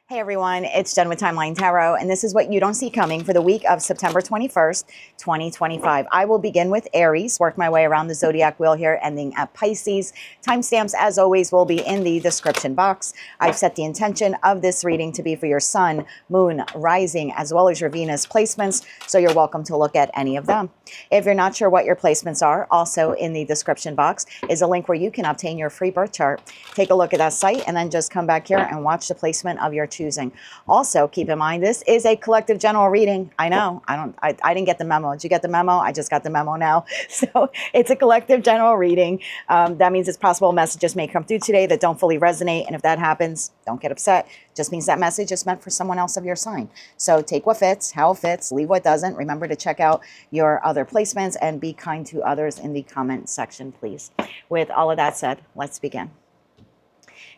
Hey everyone, it's Jen with Timeline Tarot, and this is what you don't see coming for the week of September 21st, 2025. I will begin with Aries, work my way around the zodiac wheel here, ending at Pisces. Timestamps, as always, will be in the description box. I've set the intention of this reading to be for your sun, moon, rising, as well as your Venus placements, so you're welcome to look at any of them. If you're not sure what your placements are, also in the description box is a link where you can obtain your free birth chart. Take a look at that site and then just come back here and watch the placement of your choosing. Also, keep in mind, this is a collective general reading. I know, I didn't get the memo. Did you get the memo? I just got the memo now. So it's a collective general reading. That means it's possible messages may come through today that don't fully resonate. And if that happens, don't get upset. Just means that message is meant for someone else of your sign. So take what fits, how it fits, leave what doesn't. Remember to check out your other placements and be kind to others in the comment section, please. With all of that said, let's begin.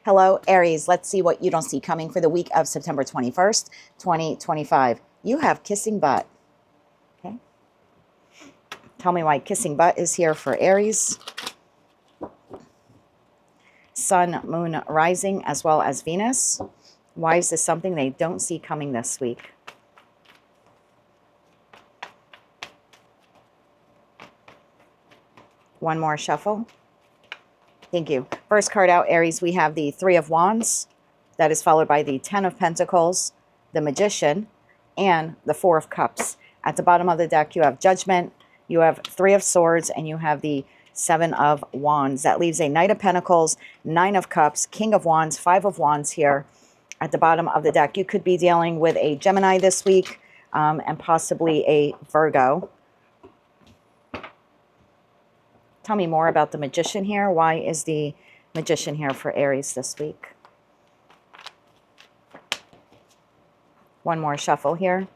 Hello, Aries. Let's see what you don't see coming for the week of September 21st, 2025. You have kissing butt. Okay. Tell me why kissing butt is here for Aries. Sun, moon, rising, as well as Venus. Why is this something they don't see coming this week? One more shuffle. Thank you. First card out, Aries, we have the Three of Wands. That is followed by the Ten of Pentacles, the Magician, and the Four of Cups. At the bottom of the deck, you have Judgment, you have Three of Swords, and you have the Seven of Wands. That leaves a Knight of Pentacles, Nine of Cups, King of Wands, Five of Wands here. At the bottom of the deck, you could be dealing with a Gemini this week and possibly a Virgo. Tell me more about the Magician here. Why is the Magician here for Aries this week? One more shuffle here.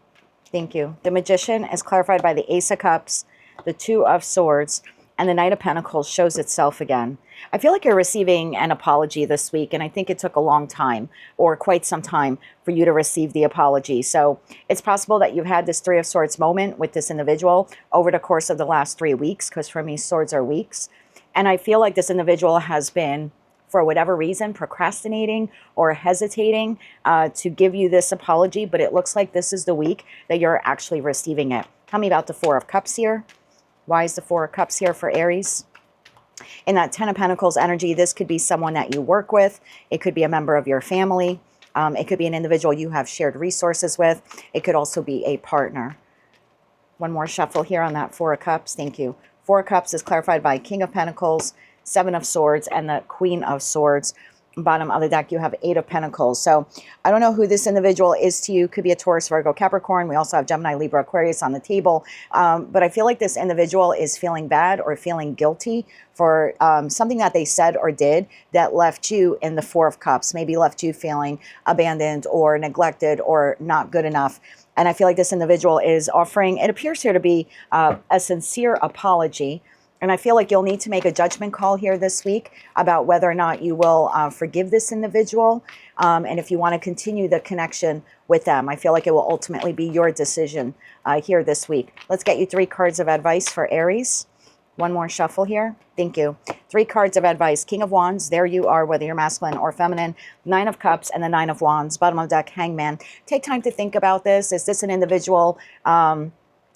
Thank you. The Magician is clarified by the Ace of Cups, the Two of Swords, and the Knight of Pentacles shows itself again. I feel like you're receiving an apology this week, and I think it took a long time or quite some time for you to receive the apology. So it's possible that you've had this Three of Swords moment with this individual over the course of the last 3 weeks, because for me, swords are weeks. And I feel like this individual has been, for whatever reason, procrastinating or hesitating to give you this apology, but it looks like this is the week that you're actually receiving it. Tell me about the Four of Cups here. Why is the Four of Cups here for Aries? In that Ten of Pentacles energy, this could be someone that you work with. It could be a member of your family. It could be an individual you have shared resources with. It could also be a partner. One more shuffle here on that Four of Cups. Thank you. Four of Cups is clarified by King of Pentacles, Seven of Swords, and the Queen of Swords. Bottom of the deck, you have Eight of Pentacles. So I don't know who this individual is to you. Could be a Taurus, Virgo, Capricorn. We also have Gemini, Libra, Aquarius on the table. But I feel like this individual is feeling bad or feeling guilty for something that they said or did that left you in the Four of Cups, maybe left you feeling abandoned or neglected or not good enough. And I feel like this individual is offering, it appears here to be a sincere apology. And I feel like you'll need to make a judgment call here this week about whether or not you will forgive this individual. And if you want to continue the connection with them, I feel like it will ultimately be your decision here this week. Let's get you 3 cards of advice for Aries. One more shuffle here. Thank you. 3 cards of advice. King of Wands, there you are, whether you're masculine or feminine. Nine of Cups and the Nine of Wands. Bottom of the deck, Hangman. Take time to think about this. Is this an individual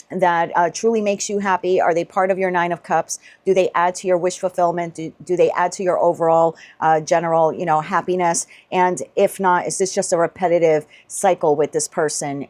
that truly makes you happy? Are they part of your Nine of Cups? Do they add to your wish fulfillment? Do they add to your overall general, happiness? And if not, is this just a repetitive cycle with this person,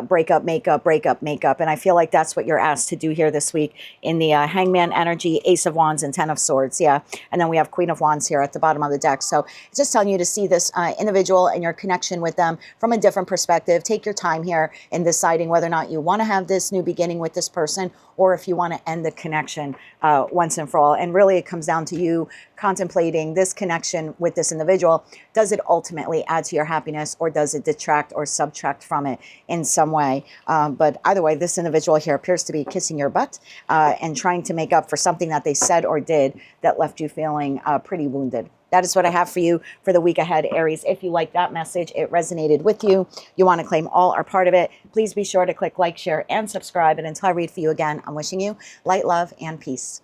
breakup, makeup, breakup, makeup? And I feel like that's what you're asked to do here this week in the Hangman energy, Ace of Wands and Ten of Swords. Yeah. And then we have Queen of Wands here at the bottom of the deck. So it's just telling you to see this individual and your connection with them from a different perspective. Take your time here in deciding whether or not you want to have this new beginning with this person, or if you want to end the connection once and for all. And really it comes down to you contemplating this connection with this individual. Does it ultimately add to your happiness, or does it detract or subtract from it in some way? But either way, this individual here appears to be kissing your butt and trying to make up for something that they said or did that left you feeling pretty wounded. That is what I have for you for the week ahead, Aries. If you like that message, it resonated with you, you want to claim all or part of it, please be sure to click like, share, and subscribe. And until I read for you again, I'm wishing you light, love, and peace.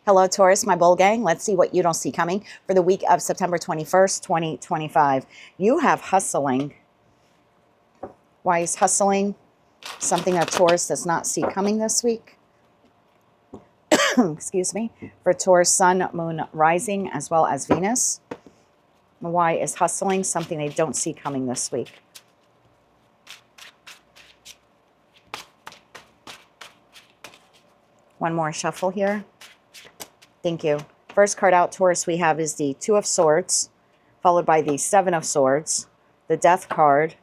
Hello, Taurus, my bull gang. Let's see what you don't see coming for the week of September 21st, 2025. You have hustling. Why is hustling something that Taurus does not see coming this week? Excuse me. For Taurus, Sun, Moon, Rising, as well as Venus. Why is hustling something they don't see coming this week? One more shuffle here. Thank you. First card out, Taurus, we have is the Two of Swords, followed by the Seven of Swords, the Death card,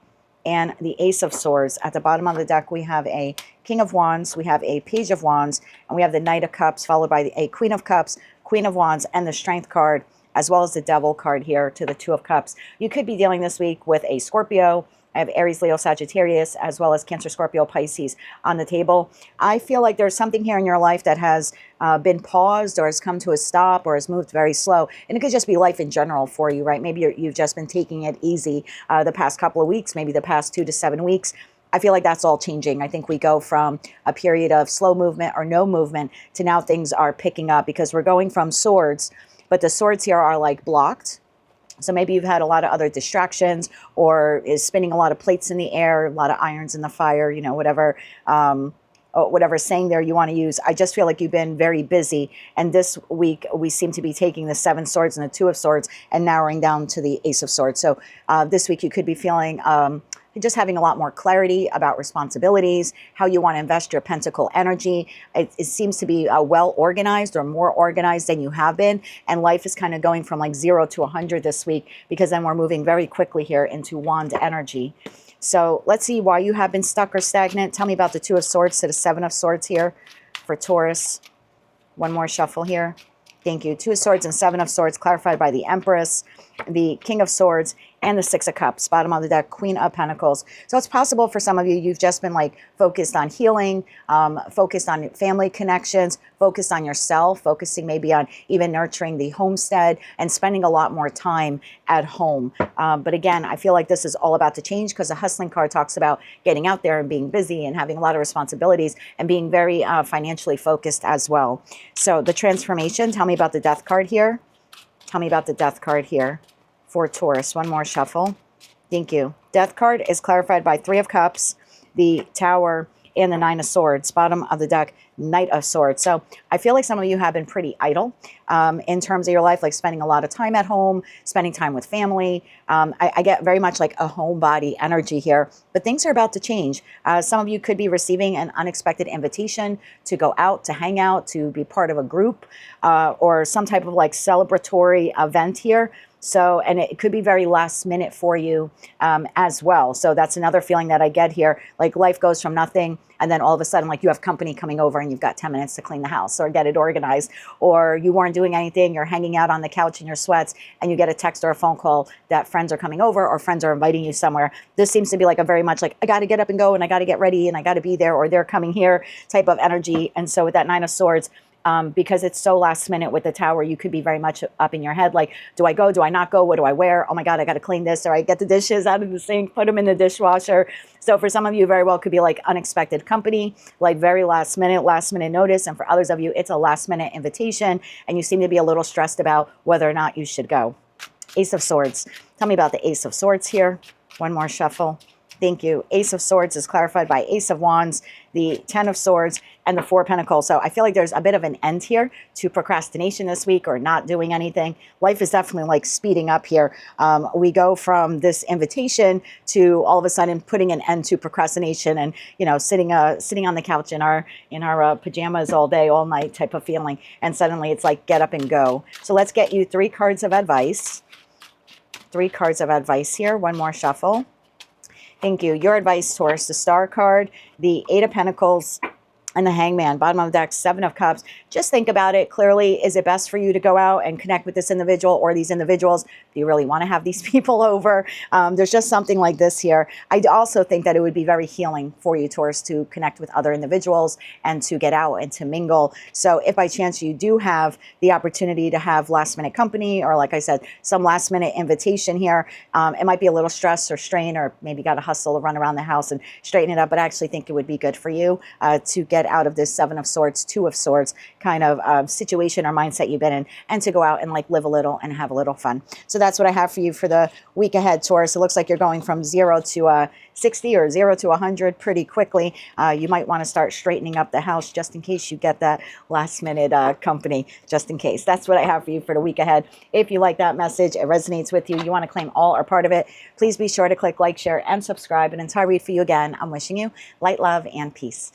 and the Ace of Swords. At the bottom of the deck, we have a King of Wands, we have a Page of Wands, and we have the Knight of Cups, followed by a Queen of Cups, Queen of Wands, and the Strength card, as well as the Devil card here to the Two of Cups. You could be dealing this week with a Scorpio. I have Aries, Leo, Sagittarius, as well as Cancer, Scorpio, Pisces on the table. I feel like there's something here in your life that has been paused or has come to a stop or has moved very slow. And it could just be life in general for you, right? Maybe you've just been taking it easy the past couple of weeks, maybe the past 2 to 7 weeks. I feel like that's all changing. I think we go from a period of slow movement or no movement to now things are picking up because we're going from swords, but the swords here are like blocked. So maybe you've had a lot of other distractions or is spinning a lot of plates in the air, a lot of irons in the fire, you know, whatever saying there you want to use. I just feel like you've been very busy. And this week we seem to be taking the Seven Swords and the Two of Swords and narrowing down to the Ace of Swords. So this week you could be feeling just having a lot more clarity about responsibilities, how you want to invest your pentacle energy. It seems to be well organized or more organized than you have been. And life is kind of going from like 0 to 100 this week because then we're moving very quickly here into wand energy. So let's see why you have been stuck or stagnant. Tell me about the Two of Swords to the Seven of Swords here for Taurus. One more shuffle here. Thank you. Two of Swords and Seven of Swords clarified by the Empress, the King of Swords, and the Six of Cups. Bottom of the deck, Queen of Pentacles. So it's possible for some of you, you've just been like focused on healing, focused on family connections, focused on yourself, focusing maybe on even nurturing the homestead and spending a lot more time at home. But again, I feel like this is all about to change because the hustling card talks about getting out there and being busy and having a lot of responsibilities and being very financially focused as well. So the transformation, tell me about the Death card here. Tell me about the Death card here for Taurus. One more shuffle. Thank you. Death card is clarified by Three of Cups, the Tower, and the Nine of Swords. Bottom of the deck, Knight of Swords. So I feel like some of you have been pretty idle in terms of your life, like spending a lot of time at home, spending time with family. I get very much like a homebody energy here, but things are about to change. Some of you could be receiving an unexpected invitation to go out, to hang out, to be part of a group or some type of like celebratory event here. So, and it could be very last minute for you as well. So that's another feeling that I get here. Like life goes from nothing and then all of a sudden like you have company coming over and you've got 10 minutes to clean the house or get it organized, or you weren't doing anything, you're hanging out on the couch in your sweats and you get a text or a phone call that friends are coming over or friends are inviting you somewhere. This seems to be like a very much like I got to get up and go and I got to get ready and I got to be there or they're coming here type of energy. And so with that Nine of Swords, because it's so last minute with the Tower, you could be very much up in your head. Like, do I go? Do I not go? What do I wear? Oh my God, I got to clean this, or I get the dishes out of the sink, put them in the dishwasher. So for some of you, very well could be like unexpected company, like very last minute notice. And for others of you, it's a last minute invitation and you seem to be a little stressed about whether or not you should go. Ace of Swords. Tell me about the Ace of Swords here. One more shuffle. Thank you. Ace of Swords is clarified by Ace of Wands, the Ten of Swords, and the Four of Pentacles. So I feel like there's a bit of an end here to procrastination this week or not doing anything. Life is definitely like speeding up here. We go from this invitation to all of a sudden putting an end to procrastination and, you know, sitting on the couch in our pajamas all day, all night type of feeling. And suddenly it's like get up and go. So let's get you 3 cards of advice. 3 cards of advice here. One more shuffle. Thank you. Your advice, Taurus, the Star card, the Eight of Pentacles, and the Hangman. Bottom of the deck, Seven of Cups. Just think about it clearly. Is it best for you to go out and connect with this individual or these individuals? Do you really want to have these people over? There's just something like this here. I also think that it would be very healing for you, Taurus, to connect with other individuals and to get out and to mingle. So if by chance you do have the opportunity to have last minute company, or like I said, some last minute invitation here, it might be a little stress or strain, or maybe got to hustle or run around the house and straighten it up. But I actually think it would be good for you to get get out of this Seven of Swords, Two of Swords kind of situation or mindset you've been in, and to go out and like live a little and have a little fun. So that's what I have for you for the week ahead, Taurus. It looks like you're going from 0 to 60 or 0 to 100 pretty quickly. You might want to start straightening up the house just in case you get that last minute company, just in case. That's what I have for you for the week ahead. If you like that message, it resonates with you, you want to claim all or part of it, please be sure to click like, share, and subscribe. And until I read for you again, I'm wishing you light, love, and peace.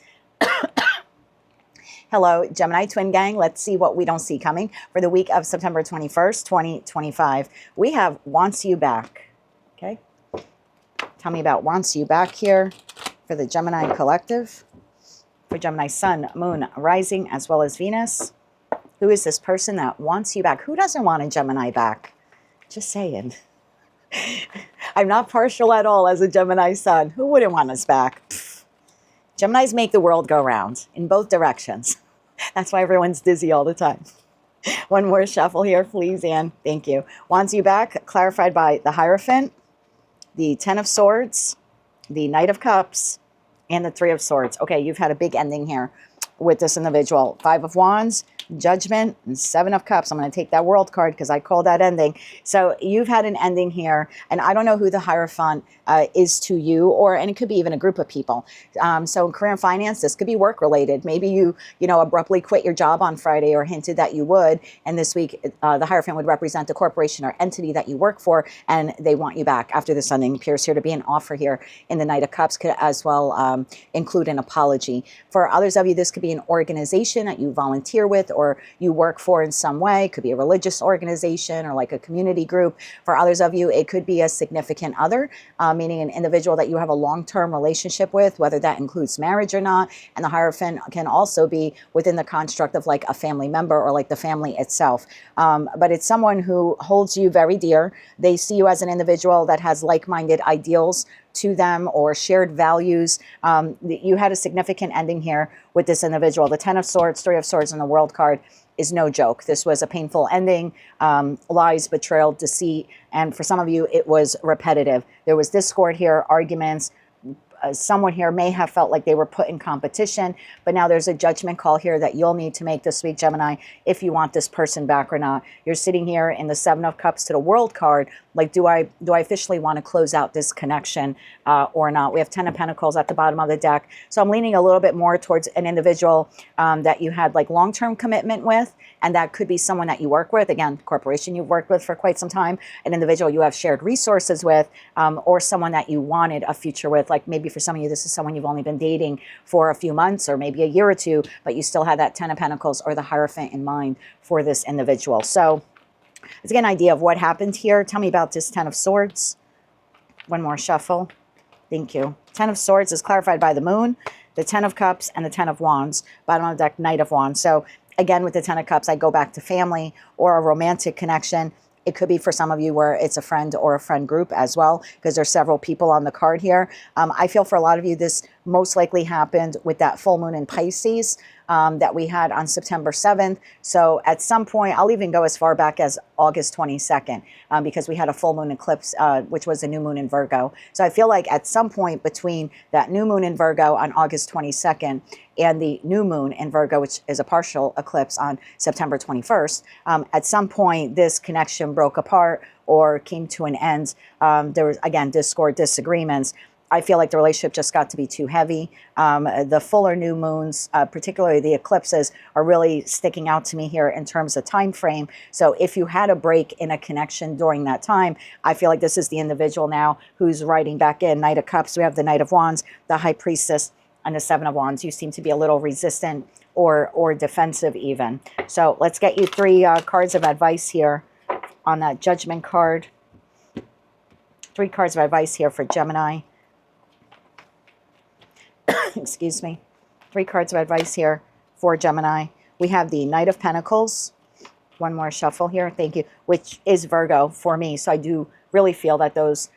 Hello, Gemini Twin Gang. Let's see what we don't see coming for the week of September 21st, 2025. We have Wants You Back. Okay. Tell me about Wants You Back here for the Gemini collective. For Gemini Sun, Moon, Rising, as well as Venus. Who is this person that wants you back? Who doesn't want a Gemini back? Just saying. I'm not partial at all as a Gemini Sun. Who wouldn't want us back? Pfft. Geminis make the world go round in both directions. That's why everyone's dizzy all the time. One more shuffle here, please, Anne. Thank you. Wants you back, clarified by the Hierophant, the Ten of Swords, the Knight of Cups, and the Three of Swords. Okay, you've had a big ending here with this individual. Five of Wands, Judgment, and Seven of Cups. I'm going to take that World card because I call that ending. So you've had an ending here, and I don't know who the Hierophant is to you, and it could be even a group of people. So in career and finance, this could be work related. Maybe you abruptly quit your job on Friday or hinted that you would, and this week the Hierophant would represent the corporation or entity that you work for, and they want you back after this ending. Appears here to be an offer here in the Knight of Cups, could as well include an apology. For others of you, this could be an organization that you volunteer with or you work for in some way. It could be a religious organization or like a community group. For others of you, it could be a significant other, meaning an individual that you have a long-term relationship with, whether that includes marriage or not. And the Hierophant can also be within the construct of like a family member or like the family itself. But it's someone who holds you very dear. They see you as an individual that has like-minded ideals to them or shared values. You had a significant ending here with this individual. The Ten of Swords, Three of Swords, and the World card is no joke. This was a painful ending, lies, betrayal, deceit, and for some of you, it was repetitive. There was discord here, arguments. Someone here may have felt like they were put in competition, but now there's a judgment call here that you'll need to make this week, Gemini, if you want this person back or not. You're sitting here in the Seven of Cups to the World card. Like, do I officially want to close out this connection or not? We have Ten of Pentacles at the bottom of the deck. So I'm leaning a little bit more towards an individual that you had like long-term commitment with, and that could be someone that you work with. Again, corporation you've worked with for quite some time, an individual you have shared resources with, or someone that you wanted a future with. Like maybe for some of you, this is someone you've only been dating for a few months or maybe a year or two, but you still had that Ten of Pentacles or the Hierophant in mind for this individual. So let's get an idea of what happened here. Tell me about this Ten of Swords. One more shuffle. Thank you. Ten of Swords is clarified by the Moon, the Ten of Cups, and the Ten of Wands. Bottom of the deck, Knight of Wands. So again, with the Ten of Cups, I go back to family or a romantic connection. It could be for some of you where it's a friend or a friend group as well, because there's several people on the card here. I feel for a lot of you, this most likely happened with that full moon in Pisces that we had on September 7th. So at some point, I'll even go as far back as August 22nd, because we had a full moon eclipse, which was a new moon in Virgo. So I feel like at some point between that new moon in Virgo on August 22nd and the new moon in Virgo, which is a partial eclipse on September 21st, at some point this connection broke apart or came to an end. There was, again, discord, disagreements. I feel like the relationship just got to be too heavy. The fuller new moons, particularly the eclipses, are really sticking out to me here in terms of time frame. So if you had a break in a connection during that time, I feel like this is the individual now who's riding back in. Knight of Cups, we have the Knight of Wands, the High Priestess, and the Seven of Wands. You seem to be a little resistant or defensive even. So let's get you three cards of advice here on that Judgment card. Three cards of advice here for Gemini. Excuse me. Three cards of advice here for Gemini. We have the Knight of Pentacles. One more shuffle here. Thank you. Which is Virgo for me. So I do really feel that those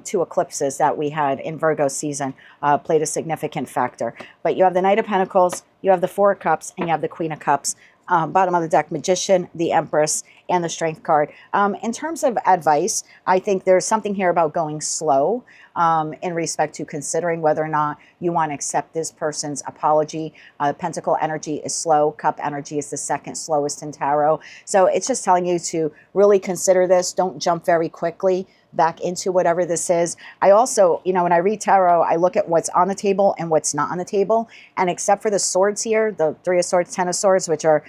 two eclipses that we had in Virgo season played a significant factor. But you have the Knight of Pentacles, you have the Four of Cups, and you have the Queen of Cups Bottom of the deck, Magician, the Empress, and the Strength card. In terms of advice, I think there's something here about going slow in respect to considering whether or not you want to accept this person's apology. Pentacle energy is slow. Cup energy is the second slowest in tarot. So it's just telling you to really consider this. Don't jump very quickly back into whatever this is. I also, you know, when I read tarot, I look at what's on the table and what's not on the table. And except for the swords here, the Three of Swords, Ten of Swords, which are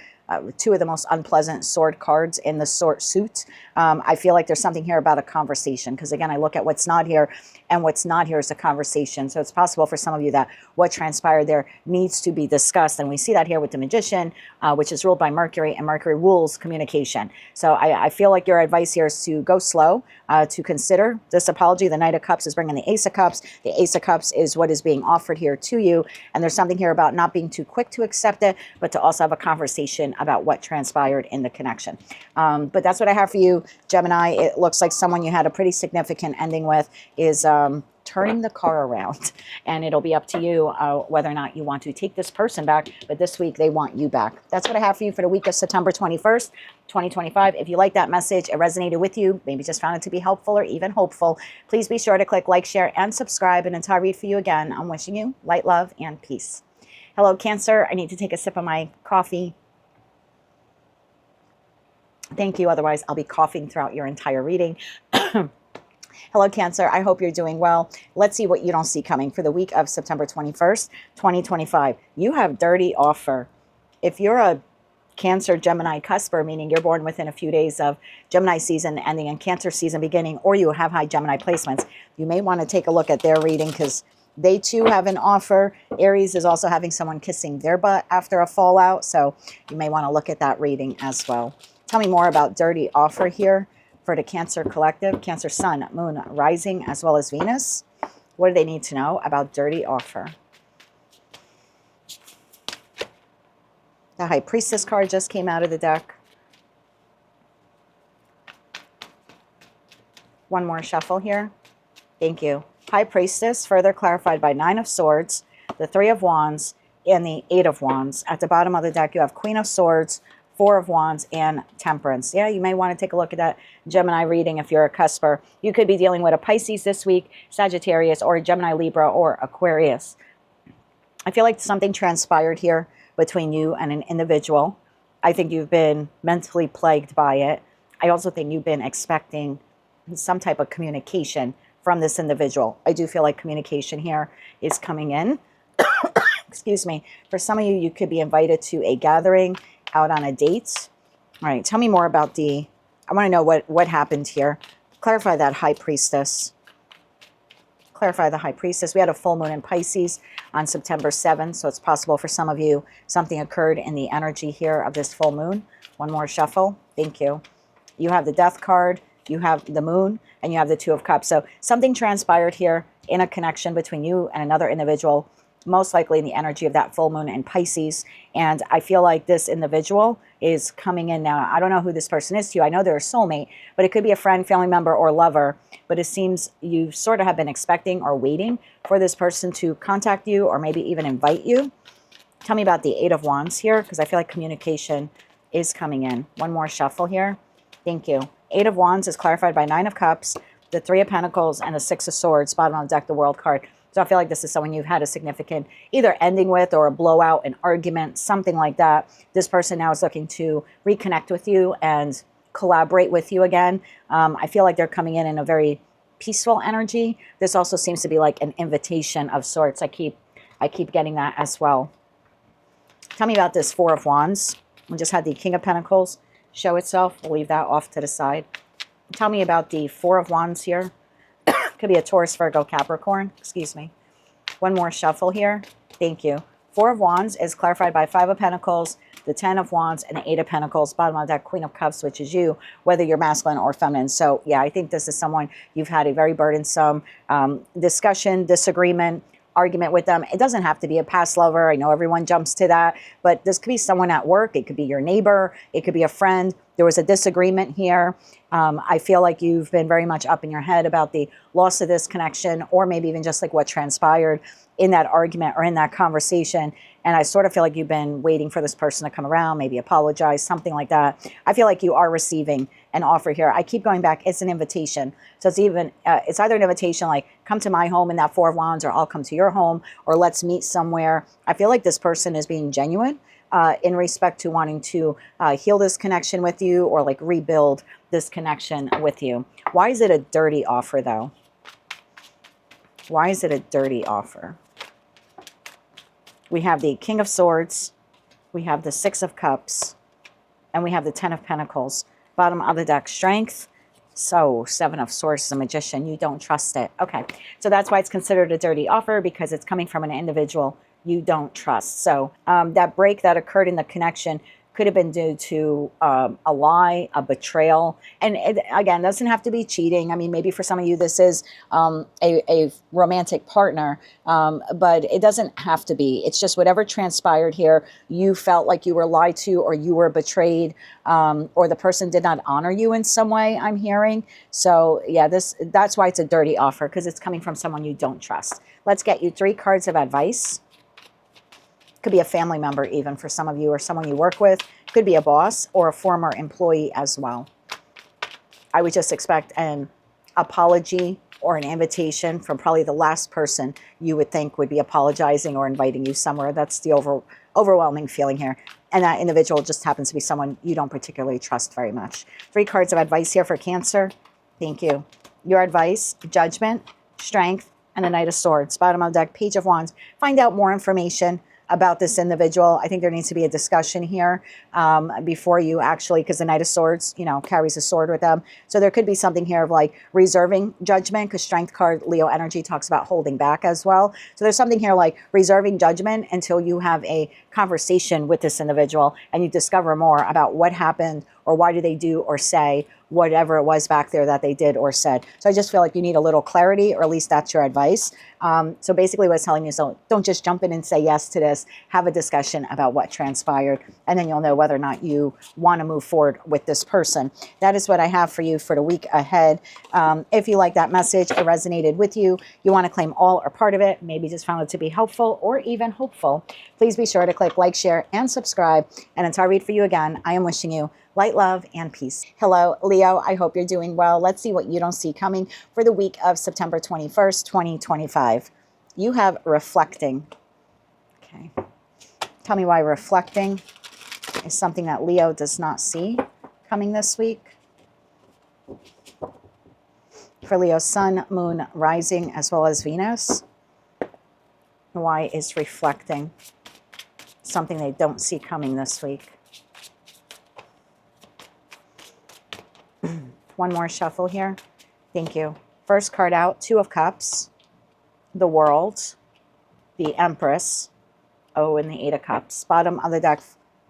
two of the most unpleasant sword cards in the sword suit, I feel like there's something here about a conversation. Because again, I look at what's not here, and what's not here is a conversation. So it's possible for some of you that what transpired there needs to be discussed. And we see that here with the Magician, which is ruled by Mercury, and Mercury rules communication. So I feel like your advice here is to go slow, to consider this apology. The Knight of Cups is bringing the Ace of Cups. The Ace of Cups is what is being offered here to you. And there's something here about not being too quick to accept it, but to also have a conversation about what transpired in the connection. But that's what I have for you, Gemini. It looks like someone you had a pretty significant ending with is turning the car around, and it'll be up to you whether or not you want to take this person back, but this week they want you back. That's what I have for you for the week of September 21st, 2025. If you like that message, it resonated with you, maybe just found it to be helpful or even hopeful, please be sure to click like, share, and subscribe. And until I read for you again, I'm wishing you light, love, and peace. Hello, Cancer. I need to take a sip of my coffee. Thank you. Otherwise, I'll be coughing throughout your entire reading. Hello, Cancer. I hope you're doing well. Let's see what you don't see coming for the week of September 21st, 2025. You have dirty offer. If you're a Cancer, Gemini cusper, meaning you're born within a few days of Gemini season ending and Cancer season beginning, or you have high Gemini placements, you may want to take a look at their reading because they too have an offer. Aries is also having someone kissing their butt after a fallout, so you may want to look at that reading as well. Tell me more about dirty offer here for the Cancer collective, Cancer Sun, Moon, Rising, as well as Venus. What do they need to know about dirty offer? The High Priestess card just came out of the deck. One more shuffle here. Thank you. High Priestess, further clarified by Nine of Swords, the Three of Wands, and the Eight of Wands. At the bottom of the deck, you have Queen of Swords, Four of Wands, and Temperance. Yeah, you may want to take a look at that Gemini reading if you're a cusper. You could be dealing with a Pisces this week, Sagittarius, or a Gemini, Libra, or Aquarius. I feel like something transpired here between you and an individual. I think you've been mentally plagued by it. I also think you've been expecting some type of communication from this individual. I do feel like communication here is coming in. Excuse me. For some of you, you could be invited to a gathering, out on a date. All right, tell me more about I want to know what happened here. Clarify that High Priestess. Clarify the High Priestess. We had a full moon in Pisces on September 7th, so it's possible for some of you something occurred in the energy here of this full moon. One more shuffle. Thank you. You have the Death card, you have the Moon, and you have the Two of Cups. So something transpired here in a connection between you and another individual, most likely in the energy of that full moon in Pisces. And I feel like this individual is coming in now. I don't know who this person is to you. I know they're a soulmate, but it could be a friend, family member, or lover. But it seems you sort of have been expecting or waiting for this person to contact you or maybe even invite you. Tell me about the Eight of Wands here, because I feel like communication is coming in. One more shuffle here. Thank you. Eight of Wands is clarified by Nine of Cups, the Three of Pentacles, and the Six of Swords. Bottom of the deck, the World card. So I feel like this is someone you've had a significant either ending with or a blowout, an argument, something like that. This person now is looking to reconnect with you and collaborate with you again. I feel like they're coming in a very peaceful energy. This also seems to be like an invitation of sorts. I keep getting that as well. Tell me about this Four of Wands. We just had the King of Pentacles show itself. We'll leave that off to the side. Tell me about the Four of Wands here. Could be a Taurus, Virgo, Capricorn. Excuse me. One more shuffle here. Thank you. Four of Wands is clarified by Five of Pentacles, the Ten of Wands, and the Eight of Pentacles. Bottom of that, Queen of Cups, which is you, whether you're masculine or feminine. So, yeah, I think this is someone you've had a very burdensome discussion, disagreement, argument with them. It doesn't have to be a past lover. I know everyone jumps to that, but this could be someone at work. It could be your neighbor. It could be a friend. There was a disagreement here. I feel like you've been very much up in your head about the loss of this connection, or maybe even just like what transpired in that argument or in that conversation. And I sort of feel like you've been waiting for this person to come around, maybe apologize, something like that. I feel like you are receiving an offer here. I keep going back. It's an invitation. So it's even, it's either an invitation like come to my home in that Four of Wands, or I'll come to your home, or let's meet somewhere. I feel like this person is being genuine in respect to wanting to heal this connection with you, or like rebuild this connection with you. Why is it a dirty offer though? Why is it a dirty offer? We have the King of Swords, we have the Six of Cups, and we have the Ten of Pentacles. Bottom of the deck, Strength. So, Seven of Swords, the Magician. You don't trust it. Okay, so that's why it's considered a dirty offer, because it's coming from an individual you don't trust. So, that break that occurred in the connection could have been due to a lie, a betrayal. And it, again, doesn't have to be cheating. I mean, maybe for some of you, this is a romantic partner, but it doesn't have to be. It's just whatever transpired here, you felt like you were lied to, or you were betrayed, or the person did not honor you in some way, I'm hearing. So yeah, that's why it's a dirty offer, because it's coming from someone you don't trust. Let's get you 3 cards of advice. Could be a family member even for some of you, or someone you work with. Could be a boss or a former employee as well. I would just expect an apology or an invitation from probably the last person you would think would be apologizing or inviting you somewhere. That's the overwhelming feeling here. And that individual just happens to be someone you don't particularly trust very much. 3 cards of advice here for Cancer. Thank you. Your advice: Judgment, Strength, and the Knight of Swords. Bottom of the deck, Page of Wands. Find out more information about this individual. I think there needs to be a discussion here before you actually, because the Knight of Swords, you know, carries a sword with them. So there could be something here of like reserving judgment, because Strength card, Leo energy, talks about holding back as well. So there's something here like reserving judgment until you have a conversation with this individual and you discover more about what happened, or why did they do or say whatever it was back there that they did or said. So I just feel like you need a little clarity, or at least that's your advice. So basically what it's telling you is don't just jump in and say yes to this. Have a discussion about what transpired, and then you'll know whether or not you want to move forward with this person. That is what I have for you for the week ahead. If you like that message, it resonated with you, you want to claim all or part of it, maybe just found it to be helpful or even hopeful, please be sure to click like, share, and subscribe. And until I read for you again, I am wishing you light, love, and peace. Hello, Leo. I hope you're doing well. Let's see what you don't see coming for the week of September 21st, 2025. You have reflecting. Okay. Tell me why reflecting is something that Leo does not see coming this week. For Leo, Sun, Moon, Rising, as well as Venus. Why is reflecting something they don't see coming this week? One more shuffle here. Thank you. First card out, 2 of Cups, the World, the Empress, and the 8 of Cups. Bottom of the deck,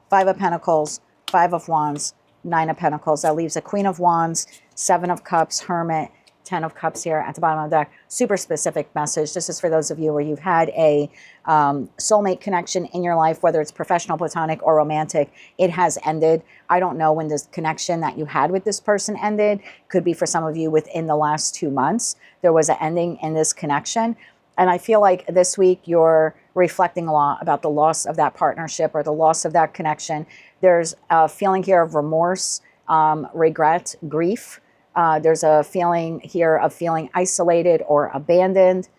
5 of Pentacles, 5 of Wands, 9 of Pentacles. That leaves a Queen of Wands, 7 of Cups, Hermit, 10 of Cups here at the bottom of the deck. Super specific message. This is for those of you where you've had a soulmate connection in your life, whether it's professional, platonic, or romantic. It has ended. I don't know when this connection that you had with this person ended. Could be for some of you within the last 2 months. There was an ending in this connection. And I feel like this week you're reflecting a lot about the loss of that partnership or the loss of that connection. There's a feeling here of remorse, regret, grief. There's a feeling here of feeling isolated or abandoned.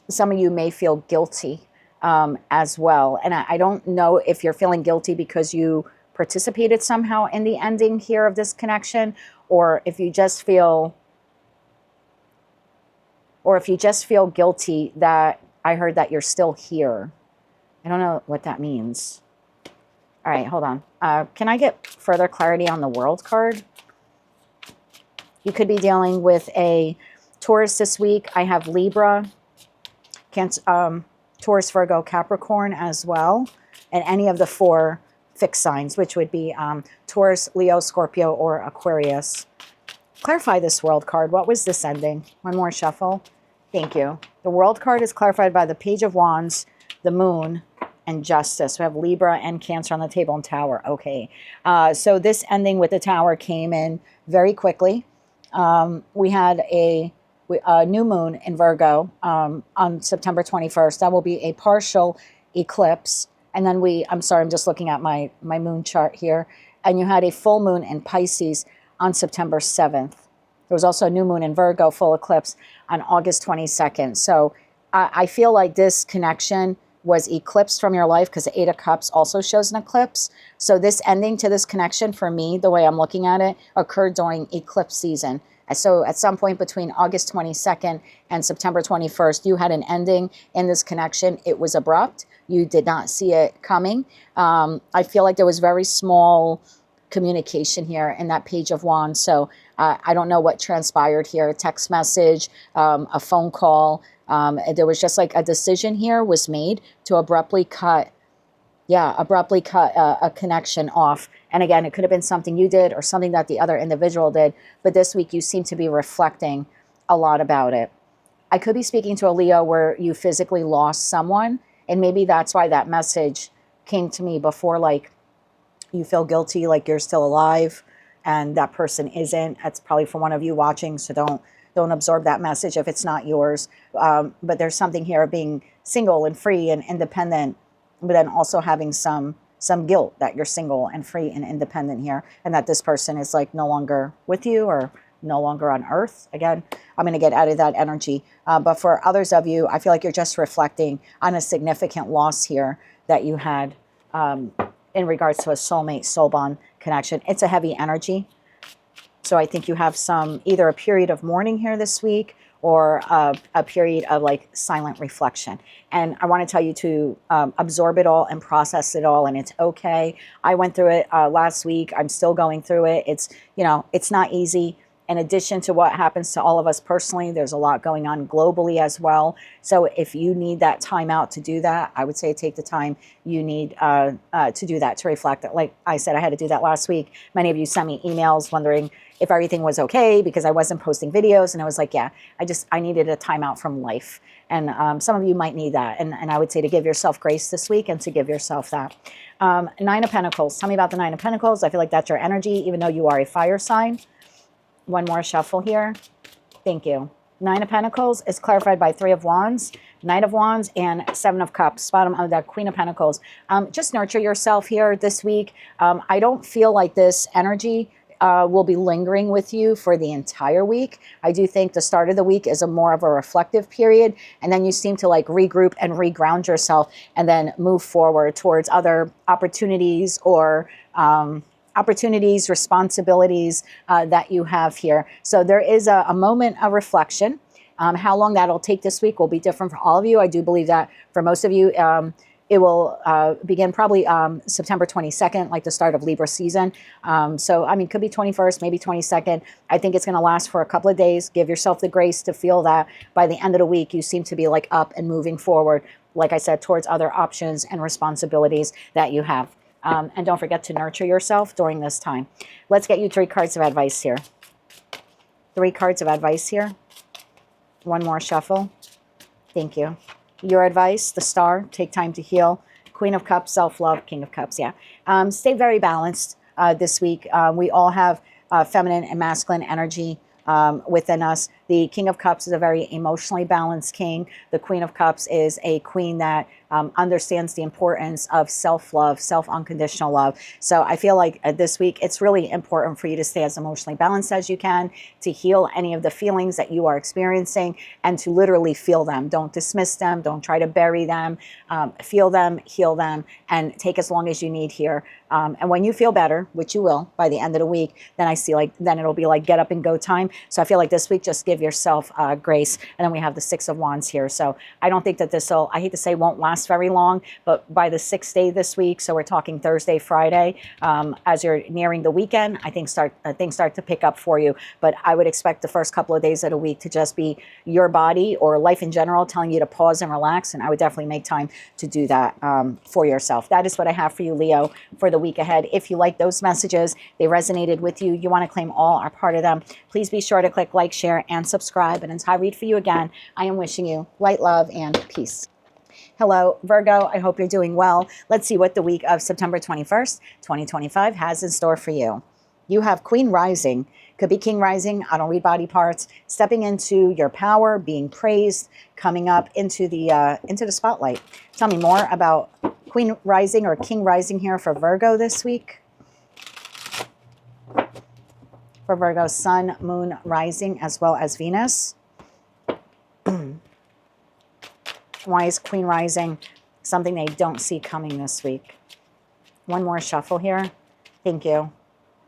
Some of you may feel guilty as well. And I don't know if you're feeling guilty because you participated somehow in the ending here of this connection, or if you just feel guilty that I heard that you're still here. I don't know what that means. All right, hold on. Can I get further clarity on the World card? You could be dealing with a Taurus this week. I have Libra, Taurus, Virgo, Capricorn as well. And any of the 4 fixed signs, which would be Taurus, Leo, Scorpio, or Aquarius. Clarify this World card. What was this ending? One more shuffle. Thank you. The World card is clarified by the Page of Wands, the Moon, and Justice. We have Libra and Cancer on the table and Tower. Okay. So this ending with the Tower came in very quickly. We had a new moon in Virgo on September 21st. That will be a partial eclipse. And then I'm sorry, I'm just looking at my moon chart here. And you had a full moon in Pisces on September 7th. There was also a new moon in Virgo, full eclipse on August 22nd. So I feel like this connection was eclipsed from your life because the Eight of Cups also shows an eclipse. So this ending to this connection for me, the way I'm looking at it, occurred during eclipse season. So at some point between August 22nd and September 21st, you had an ending in this connection. It was abrupt. You did not see it coming. I feel like there was very small communication here in that Page of Wands. So I don't know what transpired here. A text message, a phone call. There was just like a decision here was made to abruptly cut a connection off. And again, it could have been something you did or something that the other individual did. But this week you seem to be reflecting a lot about it. I could be speaking to a Leo where you physically lost someone. And maybe that's why that message came to me before, like you feel guilty, like you're still alive and that person isn't. That's probably for one of you watching. So don't absorb that message if it's not yours. But there's something here of being single and free and independent, but then also having some guilt that you're single and free and independent here, and that this person is like no longer with you or no longer on earth. Again, I'm going to get out of that energy. But for others of you, I feel like you're just reflecting on a significant loss here that you had in regards to a soulmate, soul bond connection. It's a heavy energy. So I think you have either a period of mourning here this week or a period of like silent reflection. And I want to tell you to absorb it all and process it all. And it's okay. I went through it last week. I'm still going through it. It's not easy. In addition to what happens to all of us personally, there's a lot going on globally as well. So if you need that time out to do that, I would say take the time you need to do that, to reflect. Like I said, I had to do that last week. Many of you sent me emails wondering if everything was okay because I wasn't posting videos. And I was like, yeah, I needed a time out from life. And some of you might need that. And I would say to give yourself grace this week and to give yourself that. Nine of Pentacles. Tell me about the Nine of Pentacles. I feel like that's your energy, even though you are a fire sign. One more shuffle here. Thank you. Nine of Pentacles is clarified by Three of Wands, Knight of Wands, and Seven of Cups. Bottom of that Queen of Pentacles. Just nurture yourself here this week. I don't feel like this energy will be lingering with you for the entire week. I do think the start of the week is more of a reflective period, and then you seem to like regroup and reground yourself and then move forward towards other opportunities or responsibilities that you have here. So there is a moment of reflection. How long that'll take this week will be different for all of you. I do believe that for most of you, it will begin probably September 22nd, like the start of Libra season. So, I mean, could be 21st, maybe 22nd. I think it's going to last for a couple of days. Give yourself the grace to feel that by the end of the week, you seem to be like up and moving forward, like I said, towards other options and responsibilities that you have. And don't forget to nurture yourself during this time. Let's get you 3 cards of advice here. 3 cards of advice here. One more shuffle. Thank you. Your advice, the Star, take time to heal. Queen of Cups, self-love. King of Cups, yeah. Stay very balanced this week. We all have feminine and masculine energy within us. The King of Cups is a very emotionally balanced king. The Queen of Cups is a queen that understands the importance of self-love, self-unconditional love. So I feel like this week, it's really important for you to stay as emotionally balanced as you can, to heal any of the feelings that you are experiencing, and to literally feel them. Don't dismiss them. Don't try to bury them. Feel them, heal them, and take as long as you need here. And when you feel better, which you will by the end of the week, then then it'll be like get up and go time. So I feel like this week, just give yourself grace. And then we have the 6 of Wands here. So I don't think that this will, I hate to say, won't last very long, but by the 6th day this week, so we're talking Thursday, Friday, as you're nearing the weekend, I think things start to pick up for you. But I would expect the first couple of days of the week to just be your body or life in general telling you to pause and relax. And I would definitely make time to do that for yourself. That is what I have for you, Leo, for the week ahead. If you like those messages, they resonated with you, you want to claim all or part of them, please be sure to click like, share, and subscribe. And until I read for you again, I am wishing you light, love, and peace. Hello, Virgo. I hope you're doing well. Let's see what the week of September 21st, 2025 has in store for you. You have Queen Rising Could be king rising. I don't read body parts. Stepping into your power, being praised, coming up into the spotlight. Tell me more about queen rising or king rising here for Virgo this week. For Virgo, sun, moon, rising, as well as Venus. Why is queen rising something they don't see coming this week? One more shuffle here. Thank you.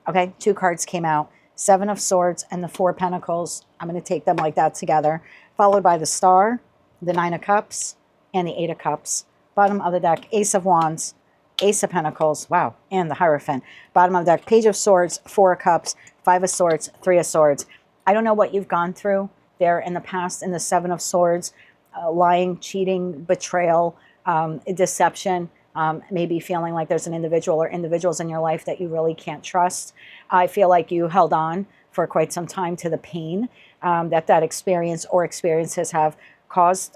Okay, 2 cards came out. 7 of Swords and the 4 of Pentacles. I'm going to take them like that together. Followed by the Star, the 9 of Cups, and the 8 of Cups. Bottom of the deck, Ace of Wands, Ace of Pentacles, wow, and the Hierophant. Bottom of the deck, Page of Swords, 4 of Cups, 5 of Swords, 3 of Swords. I don't know what you've gone through there in the past in the 7 of Swords. Lying, cheating, betrayal, deception, maybe feeling like there's an individual or individuals in your life that you really can't trust. I feel like you held on for quite some time to the pain that experience or experiences have caused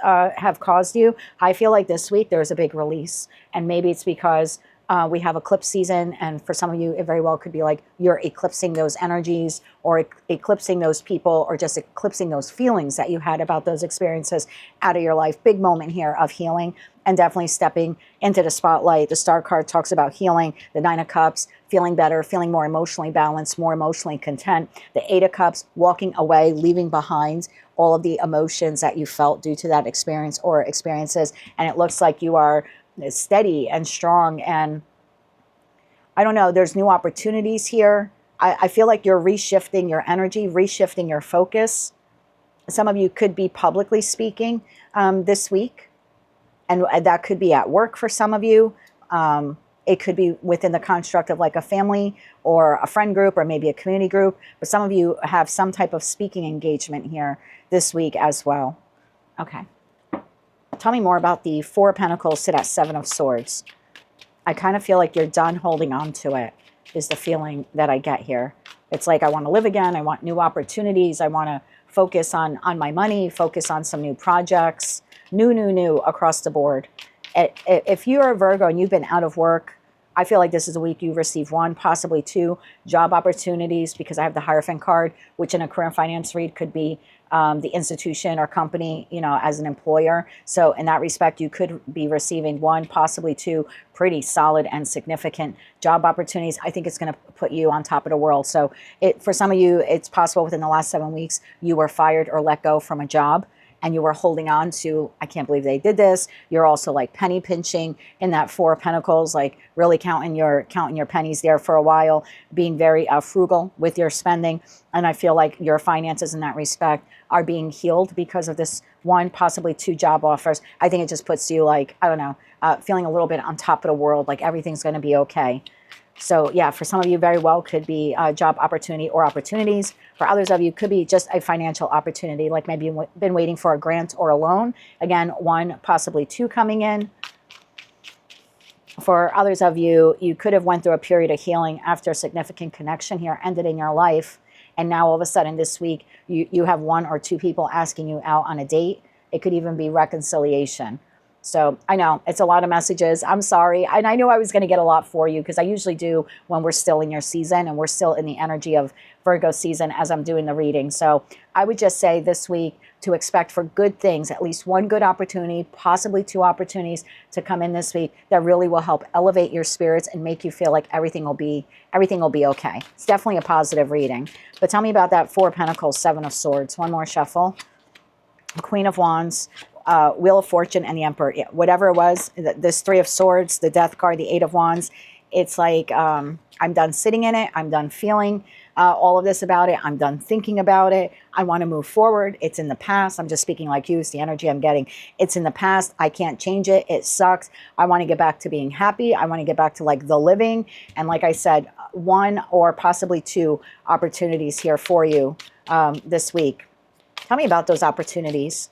you. I feel like this week there's a big release, and maybe it's because we have eclipse season, and for some of you, it very well could be like you're eclipsing those energies or eclipsing those people or just eclipsing those feelings that you had about those experiences out of your life. Big moment here of healing and definitely stepping into the spotlight. The Star card talks about healing. The 9 of Cups, feeling better, feeling more emotionally balanced, more emotionally content. The 8 of Cups, walking away, leaving behind all of the emotions that you felt due to that experience or experiences. And it looks like you are steady and strong, and I don't know, there's new opportunities here. I feel like you're reshifting your energy, reshifting your focus. Some of you could be publicly speaking this week, and that could be at work for some of you. It could be within the construct of like a family or a friend group or maybe a community group, but some of you have some type of speaking engagement here this week as well. Okay. Tell me more about the 4 of Pentacles to that 7 of Swords. I kind of feel like you're done holding on to it, is the feeling that I get here. It's like I want to live again. I want new opportunities. I want to focus on my money, focus on some new projects, new across the board. If you're a Virgo and you've been out of work, I feel like this is a week you receive 1, possibly 2 job opportunities, because I have the Hierophant card, which in a career and finance read could be the institution or company, you know, as an employer. So in that respect, you could be receiving 1, possibly 2 pretty solid and significant job opportunities. I think it's going to put you on top of the world. So for some of you, it's possible within the last 7 weeks, you were fired or let go from a job, and you were holding on to, I can't believe they did this. You're also like penny pinching in that 4 of Pentacles, like really counting your pennies there for a while, being very frugal with your spending. And I feel like your finances in that respect are being healed because of this 1, possibly 2 job offers. I think it just puts you like, I don't know, feeling a little bit on top of the world, like everything's going to be okay. So yeah, for some of you very well could be a job opportunity or opportunities. For others of you could be just a financial opportunity, like maybe you've been waiting for a grant or a loan. Again, 1, possibly 2 coming in. For others of you, you could have went through a period of healing after a significant connection here ended in your life. And now all of a sudden this week, you have 1 or 2 people asking you out on a date. It could even be reconciliation. So I know it's a lot of messages. I'm sorry. And I knew I was going to get a lot for you because I usually do when we're still in your season and we're still in the energy of Virgo season as I'm doing the reading. So I would just say this week to expect for good things, at least 1 good opportunity, possibly 2 opportunities to come in this week that really will help elevate your spirits and make you feel like everything will be okay. It's definitely a positive reading. But tell me about that 4 of Pentacles, 7 of Swords. One more shuffle. Queen of Wands. Wheel of Fortune and the Emperor. Yeah, whatever it was, this 3 of Swords, the Death card, the 8 of Wands. It's like I'm done sitting in it. I'm done feeling all of this about it. I'm done thinking about it. I want to move forward. It's in the past. I'm just speaking like you. It's the energy I'm getting. It's in the past. I can't change it. It sucks. I want to get back to being happy. I want to get back to like the living. And like I said, 1 or possibly 2 opportunities here for you this week. Tell me about those opportunities.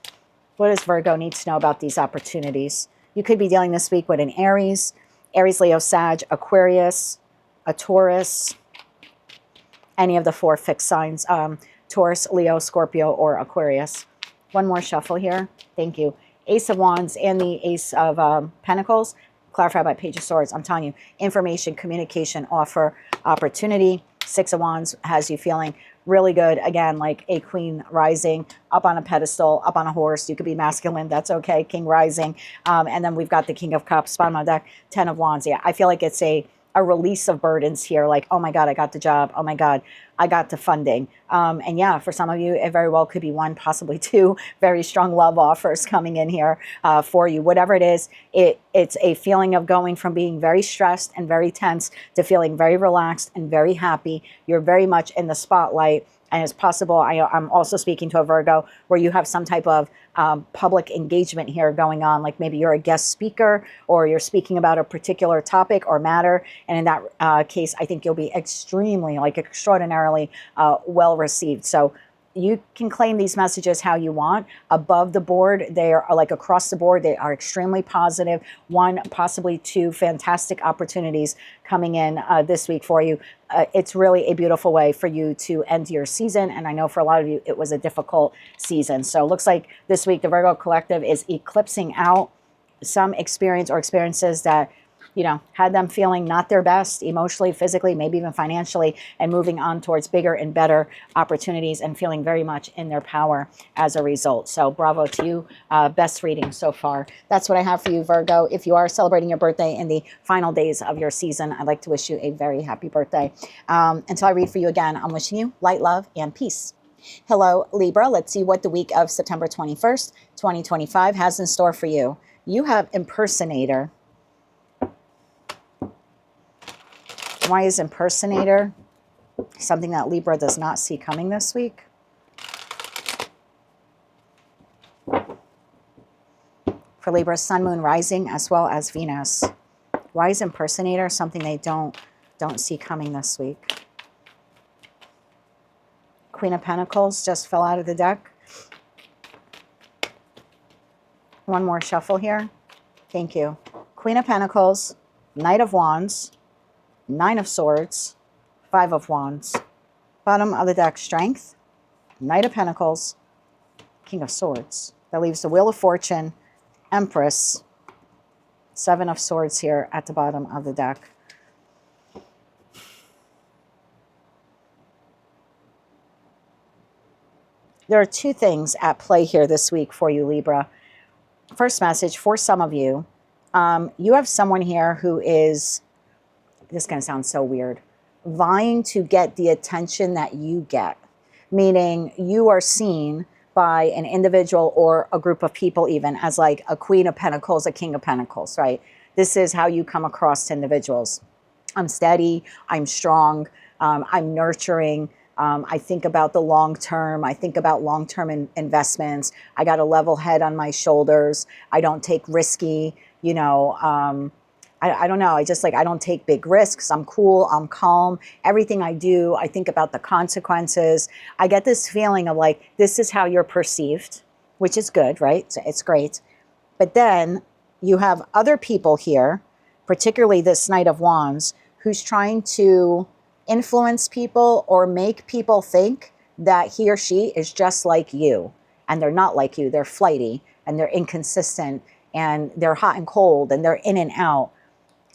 What does Virgo need to know about these opportunities? You could be dealing this week with an Aries, Leo, Sag, Aquarius, a Taurus, any of the 4 fixed signs, Taurus, Leo, Scorpio, or Aquarius. One more shuffle here. Thank you. Ace of Wands and the Ace of Pentacles, clarified by Page of Swords. I'm telling you, information, communication, offer, opportunity. 6 of Wands has you feeling really good. Again, like a queen rising up on a pedestal, up on a horse. You could be masculine. That's okay. King rising. And then we've got the King of Cups, bottom of the deck, 10 of Wands. Yeah, I feel like it's a release of burdens here. Like, oh my God, I got the job. Oh my God, I got the funding. And yeah, for some of you, it very well could be one, possibly two very strong love offers coming in here for you. Whatever it is, it's a feeling of going from being very stressed and very tense to feeling very relaxed and very happy. You're very much in the spotlight. And it's possible, I'm also speaking to a Virgo, where you have some type of public engagement here going on. Like maybe you're a guest speaker or you're speaking about a particular topic or matter. And in that case, I think you'll be extremely, like extraordinarily well received. So you can claim these messages how you want. Above the board, they are like across the board, they are extremely positive. One, possibly two fantastic opportunities coming in this week for you. It's really a beautiful way for you to end your season. And I know for a lot of you, it was a difficult season. So it looks like this week, the Virgo Collective is eclipsing out some experience or experiences that, you know, had them feeling not their best emotionally, physically, maybe even financially, and moving on towards bigger and better opportunities and feeling very much in their power as a result. So bravo to you. Best reading so far. That's what I have for you, Virgo. If you are celebrating your birthday in the final days of your season, I'd like to wish you a very happy birthday. Until I read for you again, I'm wishing you light, love, and peace. Hello, Libra. Let's see what the week of September 21st, 2025 has in store for you. You have impersonator. Why is impersonator something that Libra does not see coming this week? For Libra, Sun, Moon, Rising, as well as Venus. Why is impersonator something they don't see coming this week? Queen of Pentacles just fell out of the deck. One more shuffle here. Thank you. Queen of Pentacles, Knight of Wands, Nine of Swords, Five of Wands. Bottom of the deck, Strength, Knight of Pentacles, King of Swords. That leaves the Wheel of Fortune, Empress, Seven of Swords here at the bottom of the deck. There are two things at play here this week for you, Libra. First message, for some of you, you have someone here who is, this is going to sound so weird, vying to get the attention that you get. Meaning you are seen by an individual or a group of people even as like a Queen of Pentacles, a King of Pentacles, right? This is how you come across to individuals. I'm steady, I'm strong, I'm nurturing, I think about the long term. I think about long-term investments. I got a level head on my shoulders. I don't take risky, you know, I don't know. I just like, I don't take big risks. I'm cool. I'm calm. Everything I do, I think about the consequences. I get this feeling of like, this is how you're perceived, which is good, right? So it's great. But then you have other people here, particularly this Knight of Wands, who's trying to influence people or make people think that he or she is just like you. And they're not like you. They're flighty and they're inconsistent and they're hot and cold and they're in and out.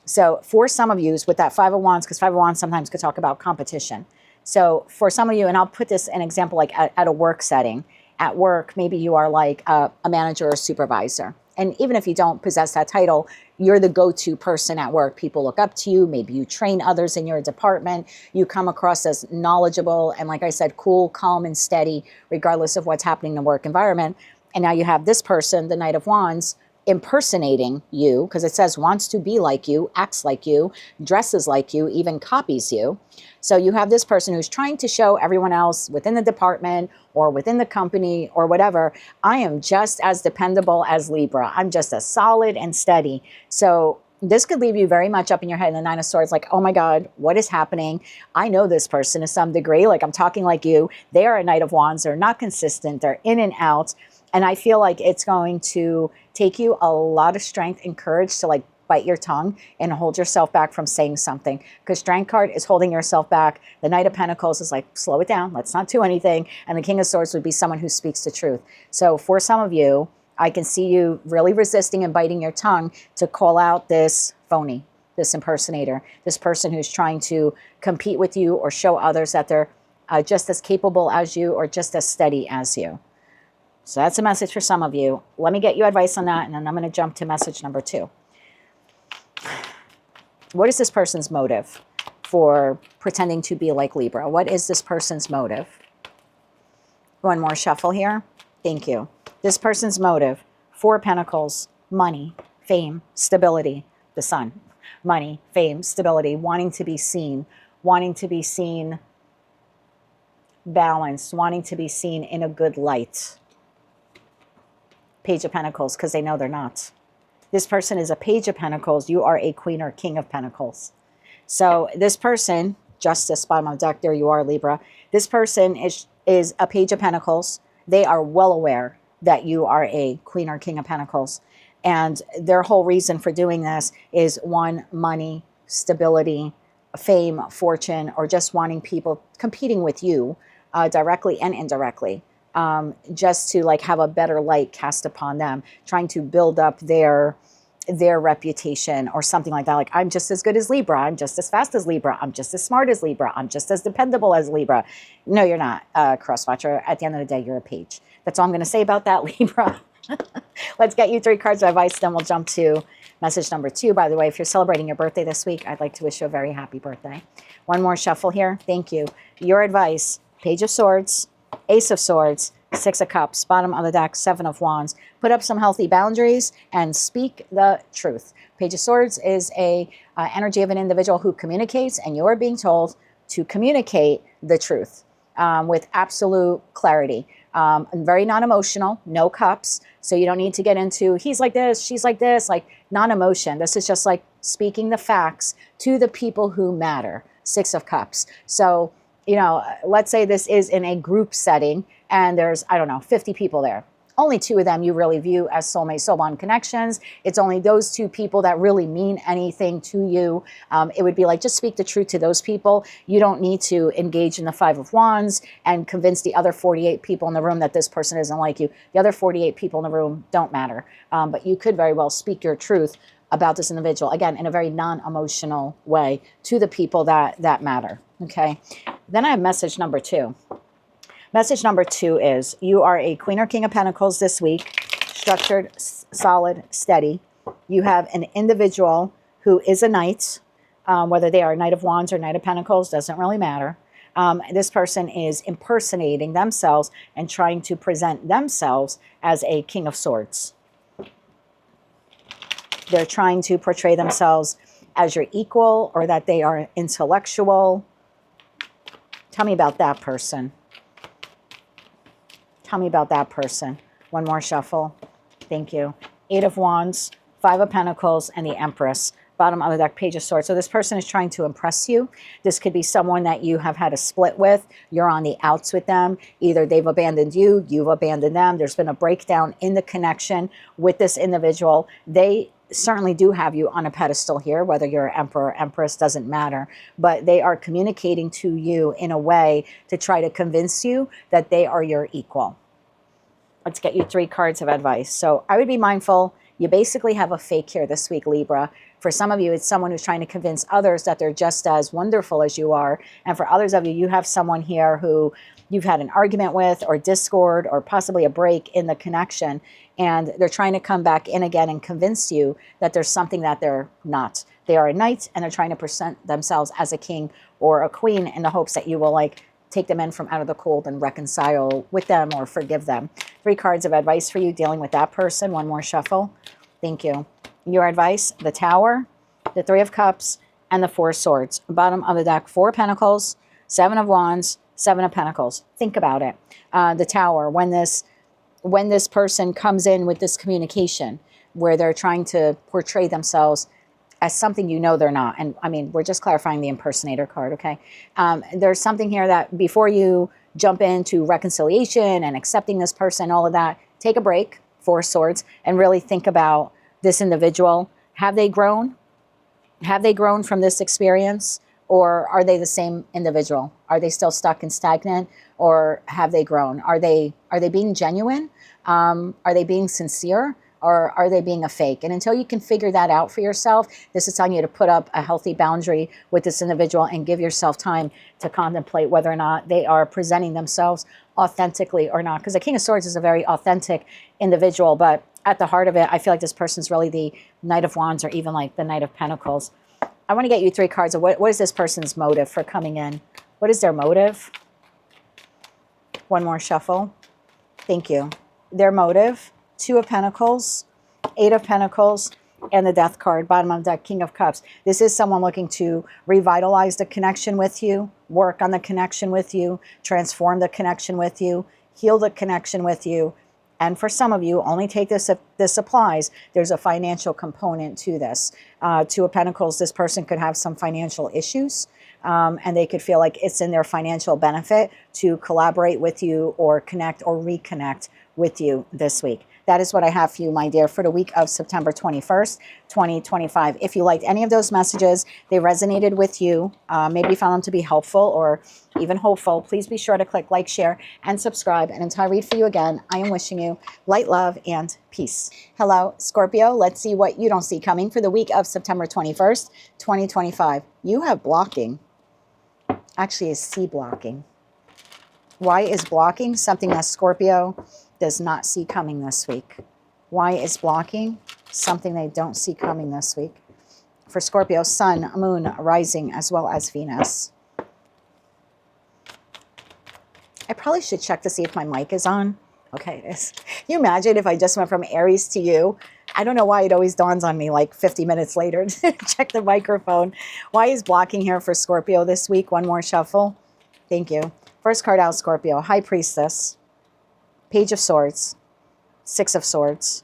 So for some of you, with that Five of Wands, because Five of Wands sometimes could talk about competition. So for some of you, and I'll put this an example like at a work setting. At work, maybe you are like a manager or supervisor. And even if you don't possess that title, you're the go-to person at work. People look up to you. Maybe you train others in your department. You come across as knowledgeable and, like I said, cool, calm, and steady, regardless of what's happening in the work environment. And now you have this person, the Knight of Wands, impersonating you, because it says wants to be like you, acts like you, dresses like you, even copies you. So you have this person who's trying to show everyone else within the department or within the company or whatever, I am just as dependable as Libra. I'm just as solid and steady. So this could leave you very much up in your head in the Nine of Swords, like, oh my God, what is happening? I know this person to some degree, like I'm talking like you. They are a Knight of Wands. They're not consistent. They're in and out. And I feel like it's going to take you a lot of strength and courage to like bite your tongue and hold yourself back from saying something, because Strength card is holding yourself back. The Knight of Pentacles is like, slow it down. Let's not do anything. And the King of Swords would be someone who speaks the truth. So for some of you, I can see you really resisting and biting your tongue to call out this phony, this impersonator, this person who's trying to compete with you or show others that they're just as capable as you or just as steady as you. So that's a message for some of you. Let me get you advice on that, and then I'm going to jump to message number 2. What is this person's motive for pretending to be like Libra? What is this person's motive? One more shuffle here. Thank you. This person's motive, 4 of Pentacles, money, fame, stability, the Sun. Money, fame, stability, wanting to be seen balanced, wanting to be seen in a good light. Page of Pentacles, because they know they're not. This person is a Page of Pentacles. You are a Queen or King of Pentacles. So this person, Justice, bottom of the deck, there you are, Libra. This person is a Page of Pentacles. They are well aware that you are a Queen or King of Pentacles. And their whole reason for doing this is, 1, money, stability, fame, fortune, or just wanting people competing with you directly and indirectly. Just to like have a better light cast upon them, trying to build up their reputation or something like that. Like, I'm just as good as Libra. I'm just as fast as Libra. I'm just as smart as Libra. I'm just as dependable as Libra. No, you're not, cross-watcher. At the end of the day, you're a Page. That's all I'm going to say about that, Libra. Let's get you 3 cards of advice, then we'll jump to message number 2. By the way, if you're celebrating your birthday this week, I'd like to wish you a very happy birthday. One more shuffle here. Thank you. Your advice, Page of Swords, Ace of Swords, 6 of Cups, bottom of the deck, 7 of Wands. Put up some healthy boundaries and speak the truth. Page of Swords is a energy of an individual who communicates, and you're being told to communicate the truth with absolute clarity. Very non-emotional, no cups. So you don't need to get into, he's like this, she's like this, like non-emotion. This is just like speaking the facts to the people who matter. 6 of Cups. So, you know, let's say this is in a group setting and there's, I don't know, 50 people there. Only 2 of them you really view as soulmate, soul bond connections. It's only those 2 people that really mean anything to you. It would be like, just speak the truth to those people. You don't need to engage in the 5 of Wands and convince the other 48 people in the room that this person isn't like you. The other 48 people in the room don't matter. But you could very well speak your truth about this individual, again, in a very non-emotional way to the people that matter. Okay. Then I have message number 2. Message number 2 is, you are a Queen or King of Pentacles this week, structured, solid, steady. You have an individual who is a Knight, whether they are Knight of Wands or Knight of Pentacles, doesn't really matter. This person is impersonating themselves and trying to present themselves as a King of Swords. They're trying to portray themselves as your equal, or that they are intellectual. Tell me about that person. Tell me about that person. One more shuffle. Thank you. 8 of Wands, 5 of Pentacles, and the Empress. Bottom of the deck, Page of Swords. So this person is trying to impress you. This could be someone that you have had a split with. You're on the outs with them. Either they've abandoned you, you've abandoned them. There's been a breakdown in the connection with this individual. They certainly do have you on a pedestal here, whether you're Emperor or Empress, doesn't matter. But they are communicating to you in a way to try to convince you that they are your equal. Let's get you 3 cards of advice. So I would be mindful. You basically have a fake here this week, Libra. For some of you, it's someone who's trying to convince others that they're just as wonderful as you are. And for others of you, you have someone here who you've had an argument with, or discord, or possibly a break in the connection. And they're trying to come back in again and convince you that there's something that they're not. They are a Knight, and they're trying to present themselves as a king or a queen in the hopes that you will like take them in from out of the cold and reconcile with them or forgive them. 3 cards of advice for you dealing with that person. One more shuffle. Thank you. Your advice, the Tower, the 3 of Cups, and the 4 of Swords. Bottom of the deck, 4 of Pentacles, 7 of Wands, 7 of Pentacles. Think about it. The Tower, when this person comes in with this communication where they're trying to portray themselves as something you know they're not. And I mean, we're just clarifying the impersonator card, okay? There's something here that before you jump into reconciliation and accepting this person, all of that, take a break, 4 of Swords, and really think about this individual. Have they grown? Have they grown from this experience? Or are they the same individual? Are they still stuck and stagnant? Or have they grown? Are they being genuine? Are they being sincere? or are they being a fake? And until you can figure that out for yourself, this is telling you to put up a healthy boundary with this individual and give yourself time to contemplate whether or not they are presenting themselves authentically or not. Because the King of Swords is a very authentic individual, but at the heart of it, I feel like this person's really the Knight of Wands or even like the Knight of Pentacles. I want to get you 3 cards of what is this person's motive for coming in? What is their motive? One more shuffle. Thank you. Their motive, 2 of Pentacles, 8 of Pentacles, and the Death card, bottom of the deck, King of Cups. This is someone looking to revitalize the connection with you, work on the connection with you, transform the connection with you, heal the connection with you. And for some of you, only take this if this applies. There's a financial component to this. 2 of Pentacles, this person could have some financial issues. And they could feel like it's in their financial benefit to collaborate with you or connect or reconnect with you this week. That is what I have for you, my dear, for the week of September 21st, 2025. If you liked any of those messages, they resonated with you, maybe you found them to be helpful or even hopeful, please be sure to click like, share, and subscribe. And until I read for you again, I am wishing you light, love, and peace. Hello, Scorpio. Let's see what you don't see coming for the week of September 21st, 2025. You have blocking. Actually, is C blocking. Why is blocking something that Scorpio does not see coming this week? Why is blocking something they don't see coming this week? For Scorpio, Sun, Moon, Rising, as well as Venus. I probably should check to see if my mic is on. Okay, it is. Can you imagine if I just went from Aries to you? I don't know why it always dawns on me like 50 minutes later to check the microphone. Why is blocking here for Scorpio this week? One more shuffle. Thank you. First card out, Scorpio. High Priestess. Page of Swords. 6 of Swords.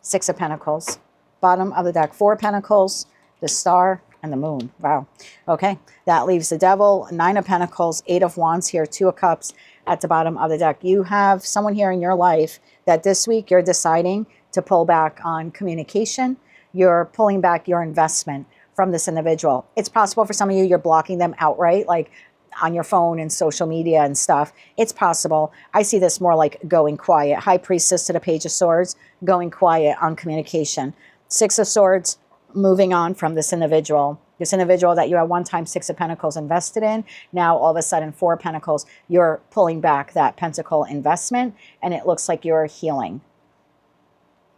6 of Pentacles. Bottom of the deck, 4 Pentacles, the Star, and the Moon. Wow. Okay. That leaves the Devil, 9 of Pentacles, 8 of Wands here, 2 of Cups at the bottom of the deck. You have someone here in your life that this week you're deciding to pull back on communication. You're pulling back your investment from this individual. It's possible for some of you, you're blocking them outright, like on your phone and social media and stuff. It's possible. I see this more like going quiet. High Priestess to the Page of Swords, going quiet on communication. 6 of Swords, moving on from this individual. This individual that you at one time 6 of Pentacles invested in, now all of a sudden 4 of Pentacles, you're pulling back that Pentacle investment, and it looks like you're healing.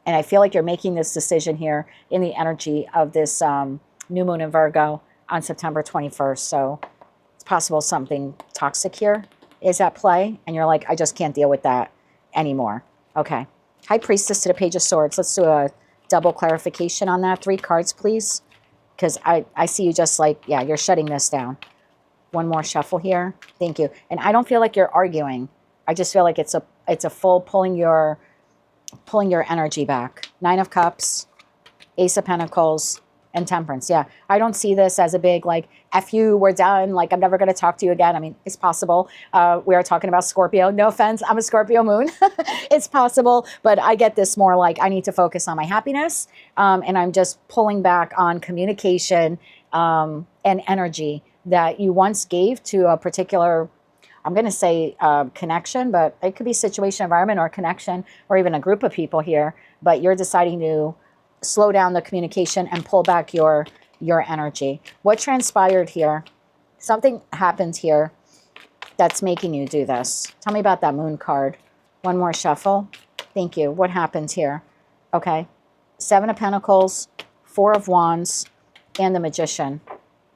And I feel like you're making this decision here in the energy of this new moon in Virgo on September 21st. So it's possible something toxic here is at play, and you're like, I just can't deal with that anymore. Okay. High Priestess to the Page of Swords. Let's do a double clarification on that. 3 cards, please. Because I see you just like, yeah, you're shutting this down. One more shuffle here. Thank you. And I don't feel like you're arguing. I just feel like it's a full pulling your energy back. 9 of Cups, Ace of Pentacles, and Temperance. Yeah, I don't see this as a big like, F you, we're done, like I'm never going to talk to you again. I mean, it's possible. We are talking about Scorpio. No offense, I'm a Scorpio moon. It's possible, but I get this more like I need to focus on my happiness, and I'm just pulling back on communication and energy that you once gave to a particular, I'm going to say connection, but it could be situation, environment, or connection, or even a group of people here, but you're deciding to slow down the communication and pull back your energy. What transpired here? Something happened here that's making you do this. Tell me about that Moon card. One more shuffle. Thank you. What happened here? Okay. 7 of Pentacles, 4 of Wands, and the Magician.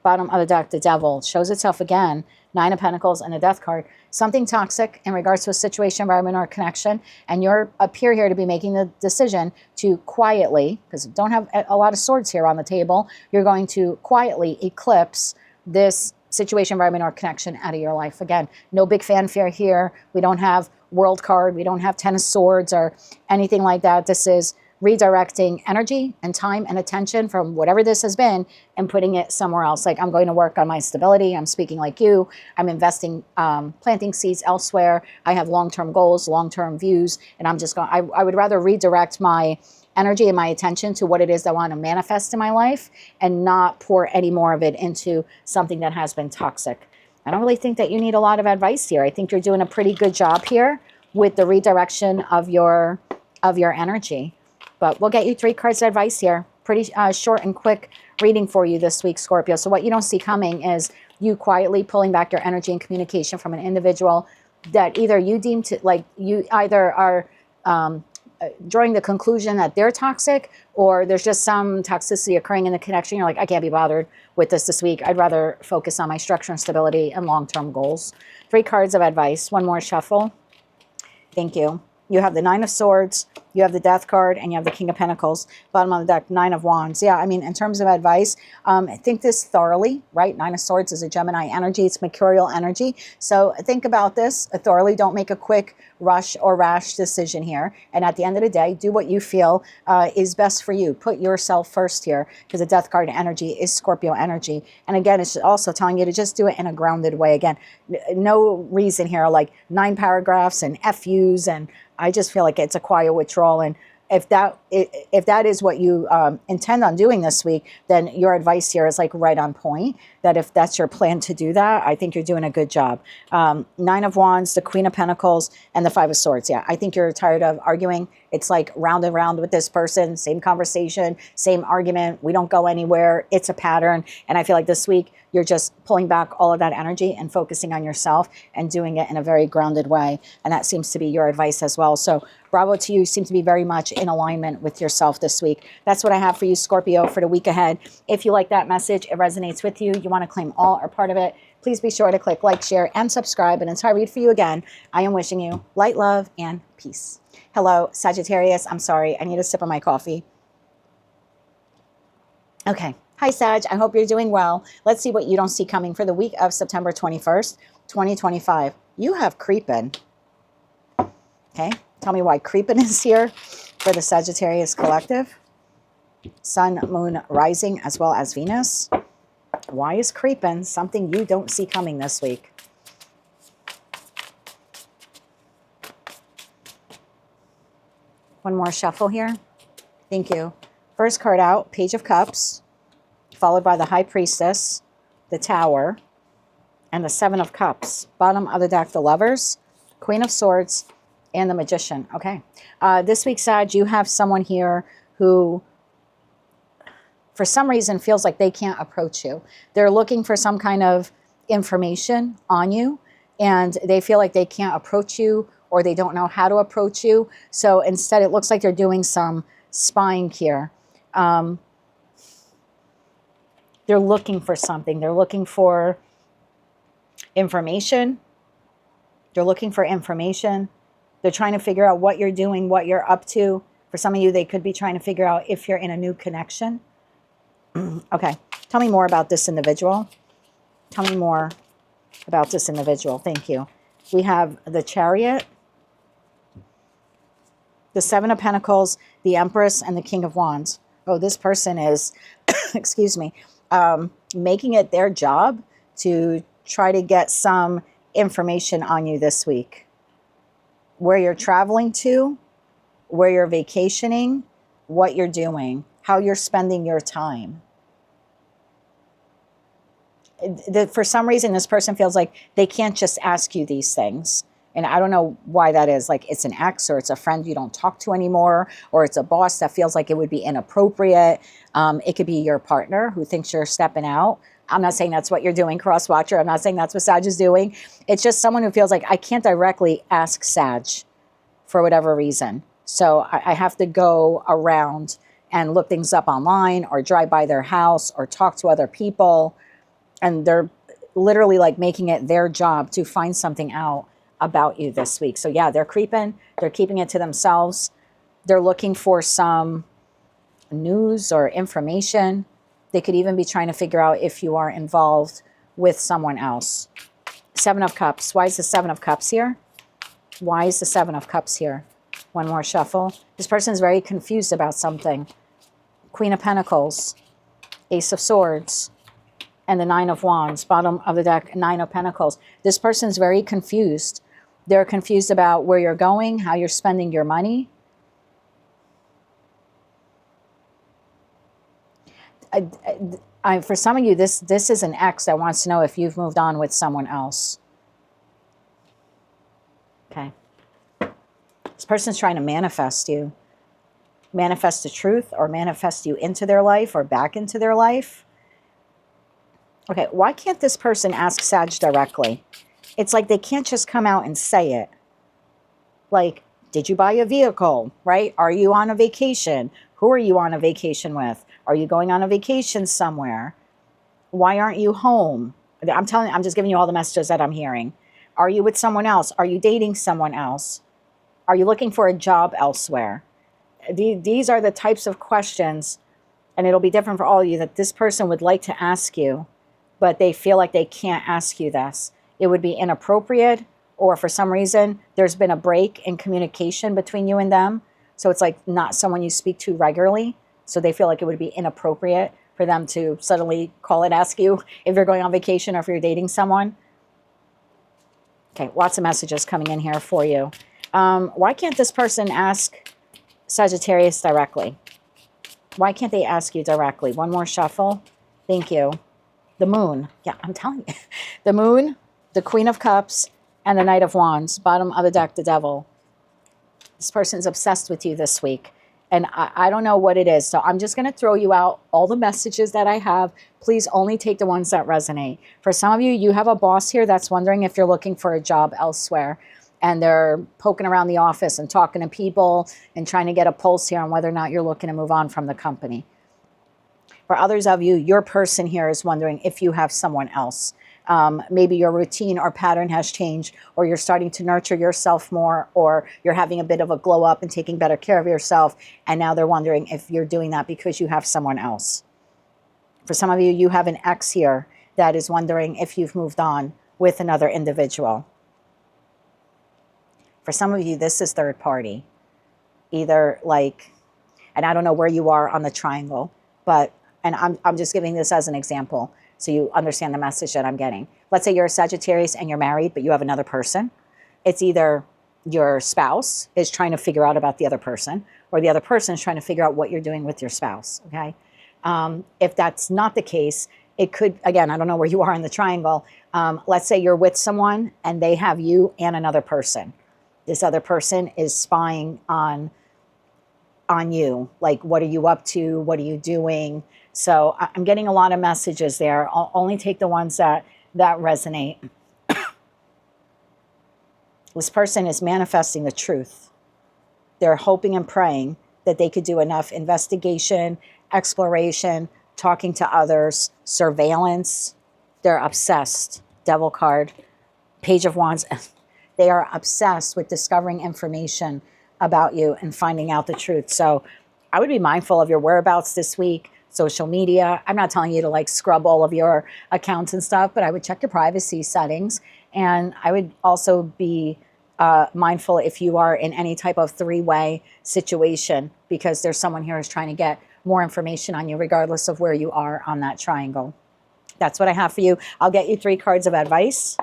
Bottom of the deck, the Devil. Shows itself again. 9 of Pentacles and the Death card. Something toxic in regards to a situation, environment, or connection. And you're appear here to be making the decision to quietly, because you don't have a lot of swords here on the table, you're going to quietly eclipse this situation, environment, or connection out of your life. Again, no big fanfare here. We don't have World card. We don't have 10 of Swords or anything like that. This is redirecting energy and time and attention from whatever this has been and putting it somewhere else. Like, I'm going to work on my stability. I'm speaking like you. I'm investing, planting seeds elsewhere. I have long-term goals, long-term views, and I'm just going, I would rather redirect my energy and my attention to what it is I want to manifest in my life and not pour any more of it into something that has been toxic. I don't really think that you need a lot of advice here. I think you're doing a pretty good job here with the redirection of your energy. But we'll get you 3 cards of advice here. Pretty short and quick reading for you this week, Scorpio. So what you don't see coming is you quietly pulling back your energy and communication from an individual that either you deem to, like, you either are drawing the conclusion that they're toxic, or there's just some toxicity occurring in the connection. You're like, I can't be bothered with this week. I'd rather focus on my structure and stability and long-term goals. 3 cards of advice. One more shuffle. Thank you. You have the 9 of Swords, you have the Death card, and you have the King of Pentacles. Bottom of the deck, 9 of Wands. Yeah, I mean, in terms of advice, think this thoroughly, right? 9 of Swords is a Gemini energy. It's mercurial energy. So think about this thoroughly. Don't make a quick rush or rash decision here. And at the end of the day, do what you feel is best for you. Put yourself first here, because the Death card energy is Scorpio energy. And again, it's also telling you to just do it in a grounded way. Again, no reason here like 9 paragraphs and FUs, and I just feel like it's a quiet withdrawal. And if that is what you intend on doing this week, then your advice here is like right on point. That if that's your plan to do that, I think you're doing a good job. 9 of Wands, the Queen of Pentacles, and the 5 of Swords. Yeah, I think you're tired of arguing. It's like round and round with this person, same conversation, same argument. We don't go anywhere. It's a pattern. And I feel like this week you're just pulling back all of that energy and focusing on yourself and doing it in a very grounded way. And that seems to be your advice as well. So bravo to you. You seem to be very much in alignment with yourself this week. That's what I have for you, Scorpio, for the week ahead. If you like that message, it resonates with you, you want to claim all or part of it, please be sure to click like, share, and subscribe. And until I read for you again, I am wishing you light, love, and peace. Hello, Sagittarius. I'm sorry. I need a sip of my coffee. Okay. Hi, Sag. I hope you're doing well. Let's see what you don't see coming for the week of September 21st, 2025. You have creeping. Okay. Tell me why creeping is here for the Sagittarius collective. Sun, Moon, Rising, as well as Venus. Why is creeping something you don't see coming this week? One more shuffle here. Thank you. First card out, Page of Cups, followed by the High Priestess, the Tower, and the 7 of Cups. Bottom of the deck, the Lovers, Queen of Swords, and the Magician. Okay. This week, Sag, you have someone here who, for some reason, feels like they can't approach you. They're looking for some kind of information on you, and they feel like they can't approach you, or they don't know how to approach you. So instead, it looks like they're doing some spying here. They're looking for something. They're looking for information. They're looking for information. They're trying to figure out what you're doing, what you're up to. For some of you, they could be trying to figure out if you're in a new connection. Okay. Tell me more about this individual. Tell me more about this individual. Thank you. We have the Chariot, the 7 of Pentacles, the Empress, and the King of Wands. Oh, this person is, excuse me, making it their job to try to get some information on you this week. Where you're traveling to, where you're vacationing, what you're doing, how you're spending your time. For some reason, this person feels like they can't just ask you these things. And I don't know why that is. Like, it's an ex, or it's a friend you don't talk to anymore, or it's a boss that feels like it would be inappropriate. It could be your partner who thinks you're stepping out. I'm not saying that's what you're doing, cross-watcher. I'm not saying that's what Sag is doing. It's just someone who feels like I can't directly ask Sag for whatever reason. So I have to go around and look things up online, or drive by their house, or talk to other people. And they're literally like making it their job to find something out about you this week. So yeah, they're creeping. They're keeping it to themselves. They're looking for some news or information. They could even be trying to figure out if you are involved with someone else. 7 of Cups. Why is the 7 of Cups here? Why is the 7 of Cups here? One more shuffle. This person is very confused about something. Queen of Pentacles, Ace of Swords, and the 9 of Wands. Bottom of the deck, 9 of Pentacles. This person's very confused. They're confused about where you're going, how you're spending your money. For some of you, this is an ex that wants to know if you've moved on with someone else. Okay. This person's trying to manifest you. manifest the truth or manifest you into their life or back into their life. Okay, why can't this person ask Sag directly? It's like they can't just come out and say it. Like, did you buy a vehicle, right? Are you on a vacation? Who are you on a vacation with? Are you going on a vacation somewhere? Why aren't you home? I'm just giving you all the messages that I'm hearing. Are you with someone else? Are you dating someone else? Are you looking for a job elsewhere? These are the types of questions, and it'll be different for all of you, that this person would like to ask you, but they feel like they can't ask you this. It would be inappropriate, or for some reason, there's been a break in communication between you and them. So it's like not someone you speak to regularly. So they feel like it would be inappropriate for them to suddenly call and ask you if you're going on vacation or if you're dating someone. Okay, lots of messages coming in here for you. Why can't this person ask Sagittarius directly? Why can't they ask you directly? One more shuffle. Thank you. The moon. Yeah, I'm telling you. The moon, the Queen of Cups, and the Knight of Wands. Bottom of the deck, the Devil. This person's obsessed with you this week. And I don't know what it is. So I'm just going to throw you out all the messages that I have. Please only take the ones that resonate. For some of you, you have a boss here that's wondering if you're looking for a job elsewhere. And they're poking around the office and talking to people and trying to get a pulse here on whether or not you're looking to move on from the company. For others of you, your person here is wondering if you have someone else. Maybe your routine or pattern has changed, or you're starting to nurture yourself more, or you're having a bit of a glow up and taking better care of yourself. And now they're wondering if you're doing that because you have someone else. For some of you, you have an ex here that is wondering if you've moved on with another individual. For some of you, this is third party. Either like, and I don't know where you are on the triangle, but, and I'm just giving this as an example so you understand the message that I'm getting. Let's say you're a Sagittarius and you're married, but you have another person. It's either your spouse is trying to figure out about the other person, or the other person is trying to figure out what you're doing with your spouse, okay? If that's not the case, it could, again, I don't know where you are in the triangle. Let's say you're with someone and they have you and another person. This other person is spying on you. Like, what are you up to? What are you doing? So I'm getting a lot of messages there. I'll only take the ones that resonate. This person is manifesting the truth. They're hoping and praying that they could do enough investigation, exploration, talking to others, surveillance. They're obsessed. Devil card, Page of Wands. They are obsessed with discovering information about you and finding out the truth. So I would be mindful of your whereabouts this week, social media. I'm not telling you to like scrub all of your accounts and stuff, but I would check your privacy settings. And I would also be mindful if you are in any type of three-way situation, because there's someone here who's trying to get more information on you regardless of where you are on that triangle. That's what I have for you. I'll get you 3 cards of advice.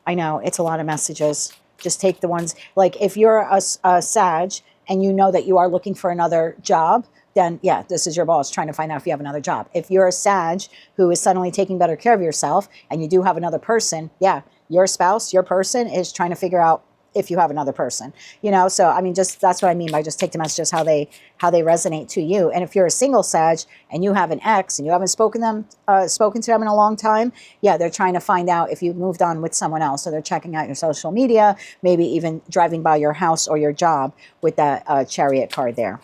I know it's a lot of messages. Just take the ones, like if you're a Sag and you know that you are looking for another job, then yeah, this is your boss trying to find out if you have another job. If you're a Sag who is suddenly taking better care of yourself and you do have another person, yeah, your spouse, your person is trying to figure out if you have another person, you know? So, I mean, just, that's what I mean by just take the messages, how they resonate to you. And if you're a single Sag and you have an ex and you haven't spoken to them in a long time, yeah, they're trying to find out if you've moved on with someone else. So they're checking out your social media, maybe even driving by your house or your job with that Chariot card there.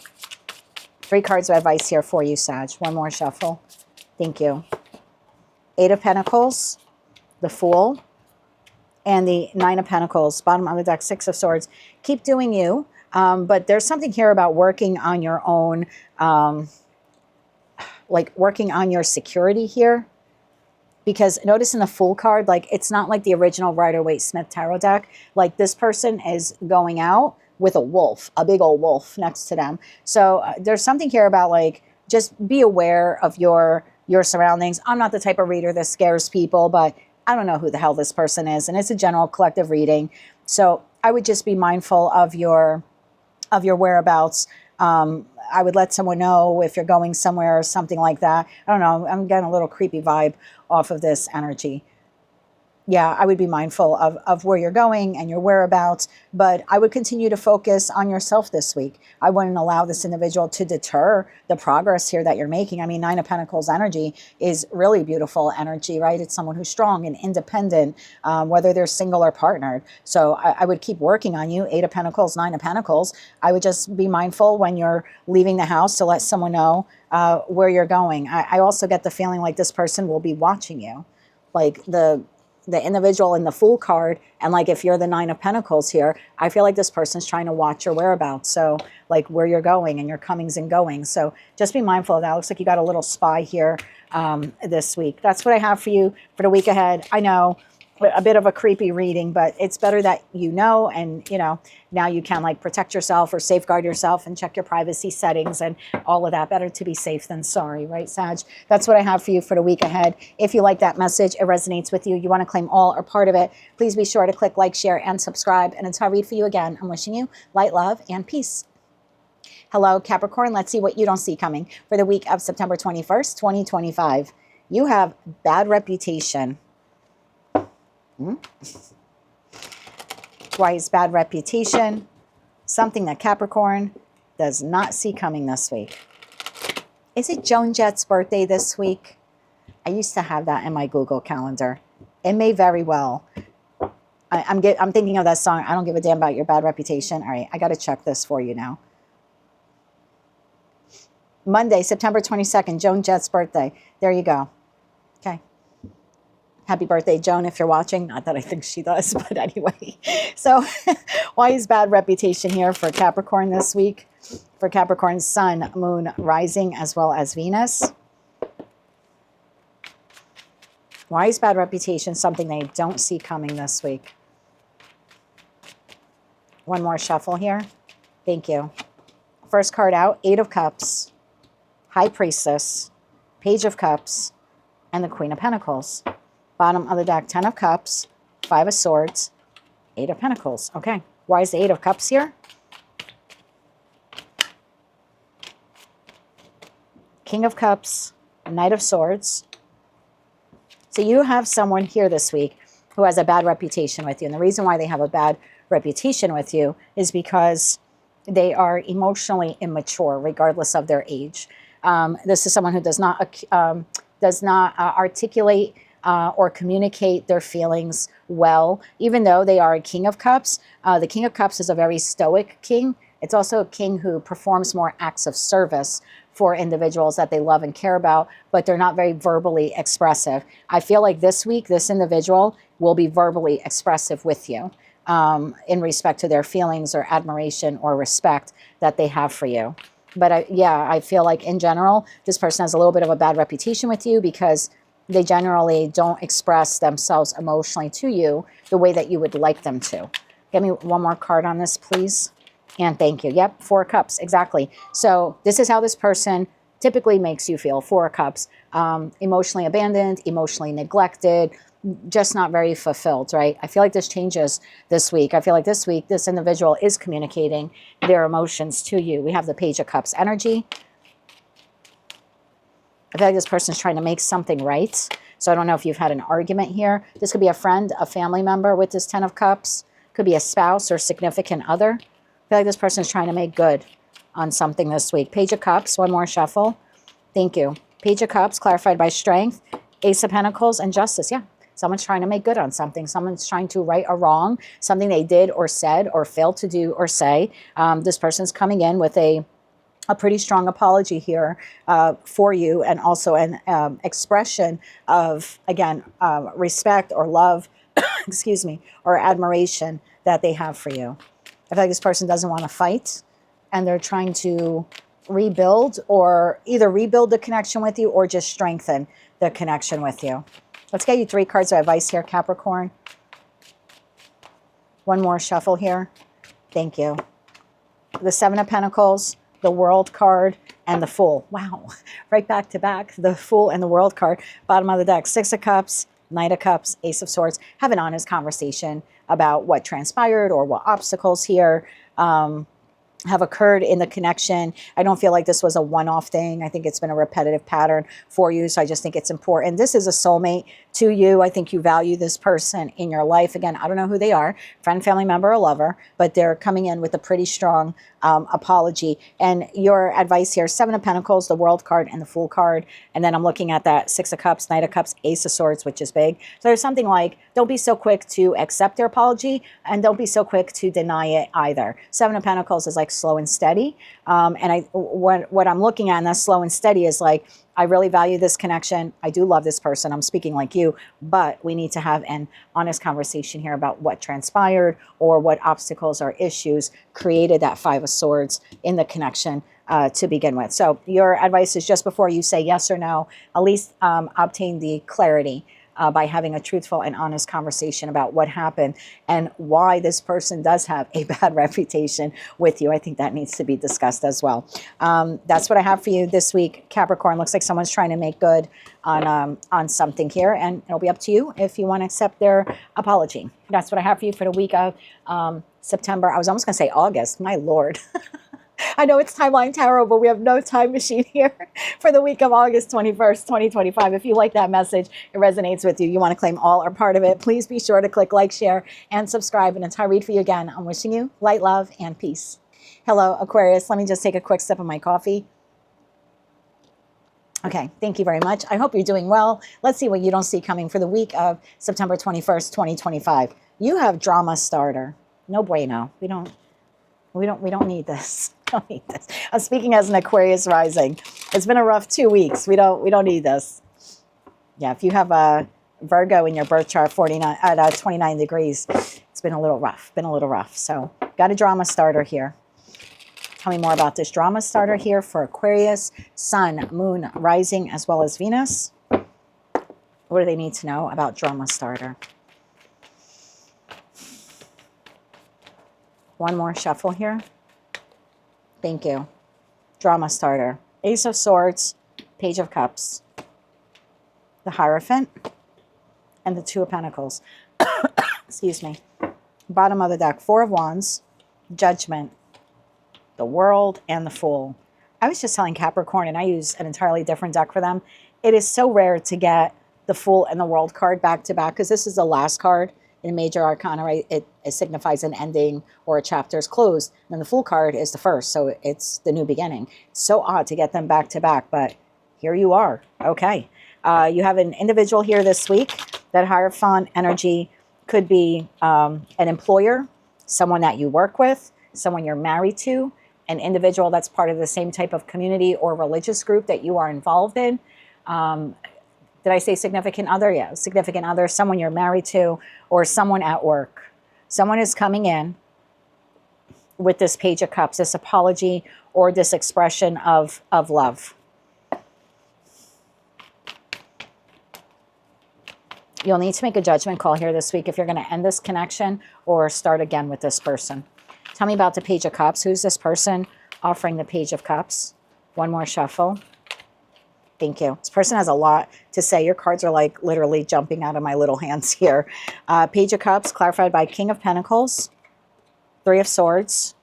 3 cards of advice here for you, Sag. One more shuffle. Thank you. 8 of Pentacles, the Fool, and the 9 of Pentacles. Bottom of the deck, 6 of Swords. Keep doing you. But there's something here about working on your own, like working on your security here. Because notice in the Fool card, like it's not like the original Rider-Waite-Smith tarot deck. Like this person is going out with a wolf, a big old wolf next to them. So there's something here about like, just be aware of your surroundings. I'm not the type of reader that scares people, but I don't know who the hell this person is. And it's a general collective reading. So I would just be mindful of your whereabouts. I would let someone know if you're going somewhere or something like that. I don't know. I'm getting a little creepy vibe off of this energy. yeah, I would be mindful of where you're going and your whereabouts, but I would continue to focus on yourself this week. I wouldn't allow this individual to deter the progress here that you're making. I mean, Nine of Pentacles energy is really beautiful energy, right? It's someone who's strong and independent, whether they're single or partnered. So I would keep working on you. Eight of Pentacles, Nine of Pentacles. I would just be mindful when you're leaving the house to let someone know where you're going. I also get the feeling like this person will be watching you. Like the individual in the Fool card, and like if you're the Nine of Pentacles here, I feel like this person's trying to watch your whereabouts, so like where you're going and your comings and goings. So just be mindful of that. Looks like you got a little spy here this week. That's what I have for you for the week ahead. I know, a bit of a creepy reading, but it's better that you know, and you know, now you can like protect yourself or safeguard yourself and check your privacy settings and all of that. Better to be safe than sorry, right, Sag? That's what I have for you for the week ahead. If you like that message, it resonates with you, you want to claim all or part of it, please be sure to click like, share, and subscribe. And until I read for you again, I'm wishing you light, love, and peace. Hello, Capricorn. Let's see what you don't see coming for the week of September 21st, 2025. You have bad reputation. Why is bad reputation something that Capricorn does not see coming this week? Is it Joan Jett's birthday this week? I used to have that in my Google Calendar. It may very well. I'm thinking of that song, I don't give a damn about your bad reputation. All right, I got to check this for you now. Monday, September 22nd, Joan Jett's birthday. There you go. Okay. Happy birthday, Joan, if you're watching. Not that I think she does, but anyway. So why is bad reputation here for Capricorn this week? For Capricorn's Sun, Moon, Rising, as well as Venus. Why is bad reputation something they don't see coming this week? One more shuffle here. Thank you. First card out, Eight of Cups, High Priestess, Page of Cups, and the Queen of Pentacles. Bottom of the deck, 10 of Cups, 5 of Swords, 8 of Pentacles. Okay, why is the 8 of Cups here? King of Cups, Knight of Swords. So you have someone here this week who has a bad reputation with you. And the reason why they have a bad reputation with you is because they are emotionally immature, regardless of their age. This is someone who does not articulate or communicate their feelings well, even though they are a King of Cups. The King of Cups is a very stoic king. It's also a king who performs more acts of service for individuals that they love and care about, but they're not very verbally expressive. I feel like this week, this individual will be verbally expressive with you in respect to their feelings or admiration or respect that they have for you. But I feel like in general, this person has a little bit of a bad reputation with you because they generally don't express themselves emotionally to you the way that you would like them to. Give me one more card on this, please. And thank you. Yep, 4 of Cups, exactly. So this is how this person typically makes you feel, 4 of Cups. Emotionally abandoned, emotionally neglected, just not very fulfilled, right? I feel like this changes this week. I feel like this week, this individual is communicating their emotions to you. We have the Page of Cups energy. I feel like this person is trying to make something right. So I don't know if you've had an argument here. This could be a friend, a family member with this 10 of Cups. Could be a spouse or significant other. I feel like this person is trying to make good on something this week. Page of Cups, one more shuffle. Thank you. Page of Cups, clarified by Strength, Ace of Pentacles, and Justice. Yeah, someone's trying to make good on something. Someone's trying to right a wrong, something they did or said or failed to do or say. This person's coming in with a pretty strong apology here for you, and also an expression of, again, respect or love, excuse me, or admiration that they have for you. I feel like this person doesn't want to fight, and they're trying to rebuild, or either rebuild the connection with you or just strengthen the connection with you. Let's get you 3 cards of advice here, Capricorn. One more shuffle here. Thank you. The 7 of Pentacles, the World card, and the Fool. Wow, right back to back, the Fool and the World card. Bottom of the deck, 6 of Cups, Knight of Cups, Ace of Swords. Have an honest conversation about what transpired or what obstacles here. have occurred in the connection. I don't feel like this was a one-off thing. I think it's been a repetitive pattern for you. So I just think it's important. This is a soulmate to you. I think you value this person in your life. Again, I don't know who they are, friend, family member, or lover, but they're coming in with a pretty strong apology. And your advice here, Seven of Pentacles, the World card, and the Fool card. And then I'm looking at that Six of Cups, Knight of Cups, Ace of Swords, which is big. So there's something like, don't be so quick to accept their apology and don't be so quick to deny it either. Seven of Pentacles is like slow and steady. And what I'm looking at in that slow and steady is like, I really value this connection. I do love this person. I'm speaking like you, but we need to have an honest conversation here about what transpired or what obstacles or issues created that Five of Swords in the connection to begin with. So your advice is just before you say yes or no, at least obtain the clarity by having a truthful and honest conversation about what happened and why this person does have a bad reputation with you. I think that needs to be discussed as well. That's what I have for you this week, Capricorn. Looks like someone's trying to make good on something here, and it'll be up to you if you want to accept their apology. That's what I have for you for the week of September. I was almost going to say August. My Lord. I know it's Timeline Tarot, but we have no time machine here for the week of August 21st, 2025. If you like that message, it resonates with you, you want to claim all or part of it, please be sure to click like, share, and subscribe. And until I read for you again, I'm wishing you light, love, and peace. Hello, Aquarius. Let me just take a quick sip of my coffee. Okay, thank you very much. I hope you're doing well. Let's see what you don't see coming for the week of September 21st, 2025. You have drama starter. No bueno. We don't need this. Don't need this. I'm speaking as an Aquarius rising. It's been a rough 2 weeks. We don't need this. Yeah, if you have a Virgo in your birth chart 29 degrees, it's been a little rough. So got a drama starter here. Tell me more about this drama starter here for Aquarius, Sun, Moon, Rising, as well as Venus. What do they need to know about drama starter? One more shuffle here. Thank you. Drama starter. Ace of Swords, Page of Cups, the Hierophant, and the Two of Pentacles. Excuse me. Bottom of the deck, Four of Wands, Judgment, the World, and the Fool. I was just telling Capricorn, and I use an entirely different deck for them. It is so rare to get the Fool and the World card back to back because this is the last card in major arcana, right? It signifies an ending or a chapter's closed. And then the Fool card is the first, so it's the new beginning. It's so odd to get them back to back, but here you are. Okay. You have an individual here this week. That Hierophant energy could be an employer, someone that you work with, someone you're married to, an individual that's part of the same type of community or religious group that you are involved in. Did I say significant other? Yeah, significant other, someone you're married to, or someone at work. Someone is coming in with this Page of Cups, this apology or this expression of love. You'll need to make a judgment call here this week if you're going to end this connection or start again with this person. Tell me about the Page of Cups. Who's this person offering the Page of Cups? One more shuffle. Thank you. This person has a lot to say. Your cards are like literally jumping out of my little hands here. Page of Cups clarified by King of Pentacles, Three of Swords,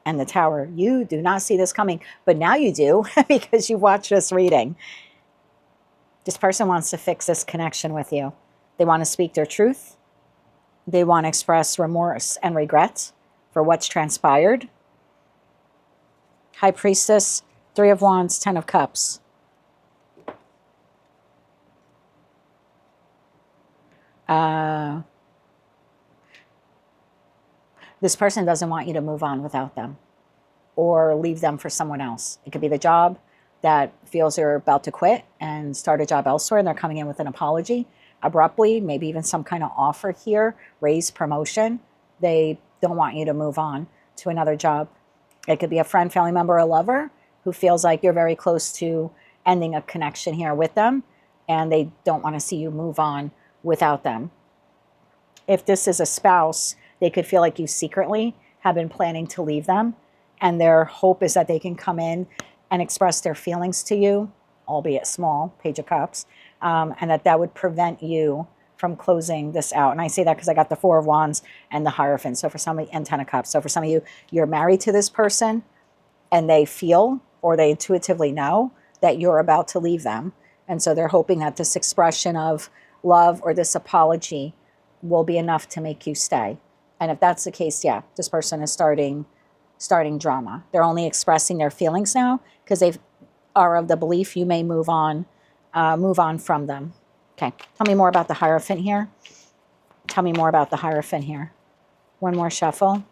and the Tower. You do not see this coming, but now you do because you watched this reading. This person wants to fix this connection with you. They want to speak their truth. They want to express remorse and regret for what's transpired. High Priestess, Three of Wands, Ten of Cups. This person doesn't want you to move on without them or leave them for someone else. It could be the job that feels you're about to quit and start a job elsewhere, and they're coming in with an apology abruptly, maybe even some kind of offer here, raise, promotion. They don't want you to move on to another job. It could be a friend, family member, or a lover who feels like you're very close to ending a connection here with them, and they don't want to see you move on without them. If this is a spouse, they could feel like you secretly have been planning to leave them, and their hope is that they can come in and express their feelings to you, albeit small, Page of Cups, and that would prevent you from closing this out. And I say that because I got the Four of Wands and the Hierophant. So for somebody, and Ten of Cups. So for some of you, you're married to this person and they feel, or they intuitively know, that you're about to leave them. And so they're hoping that this expression of love or this apology will be enough to make you stay. And if that's the case, yeah, this person is starting drama. They're only expressing their feelings now because they are of the belief you may move on from them. Okay, tell me more about the Hierophant here. Tell me more about the Hierophant here. One more shuffle.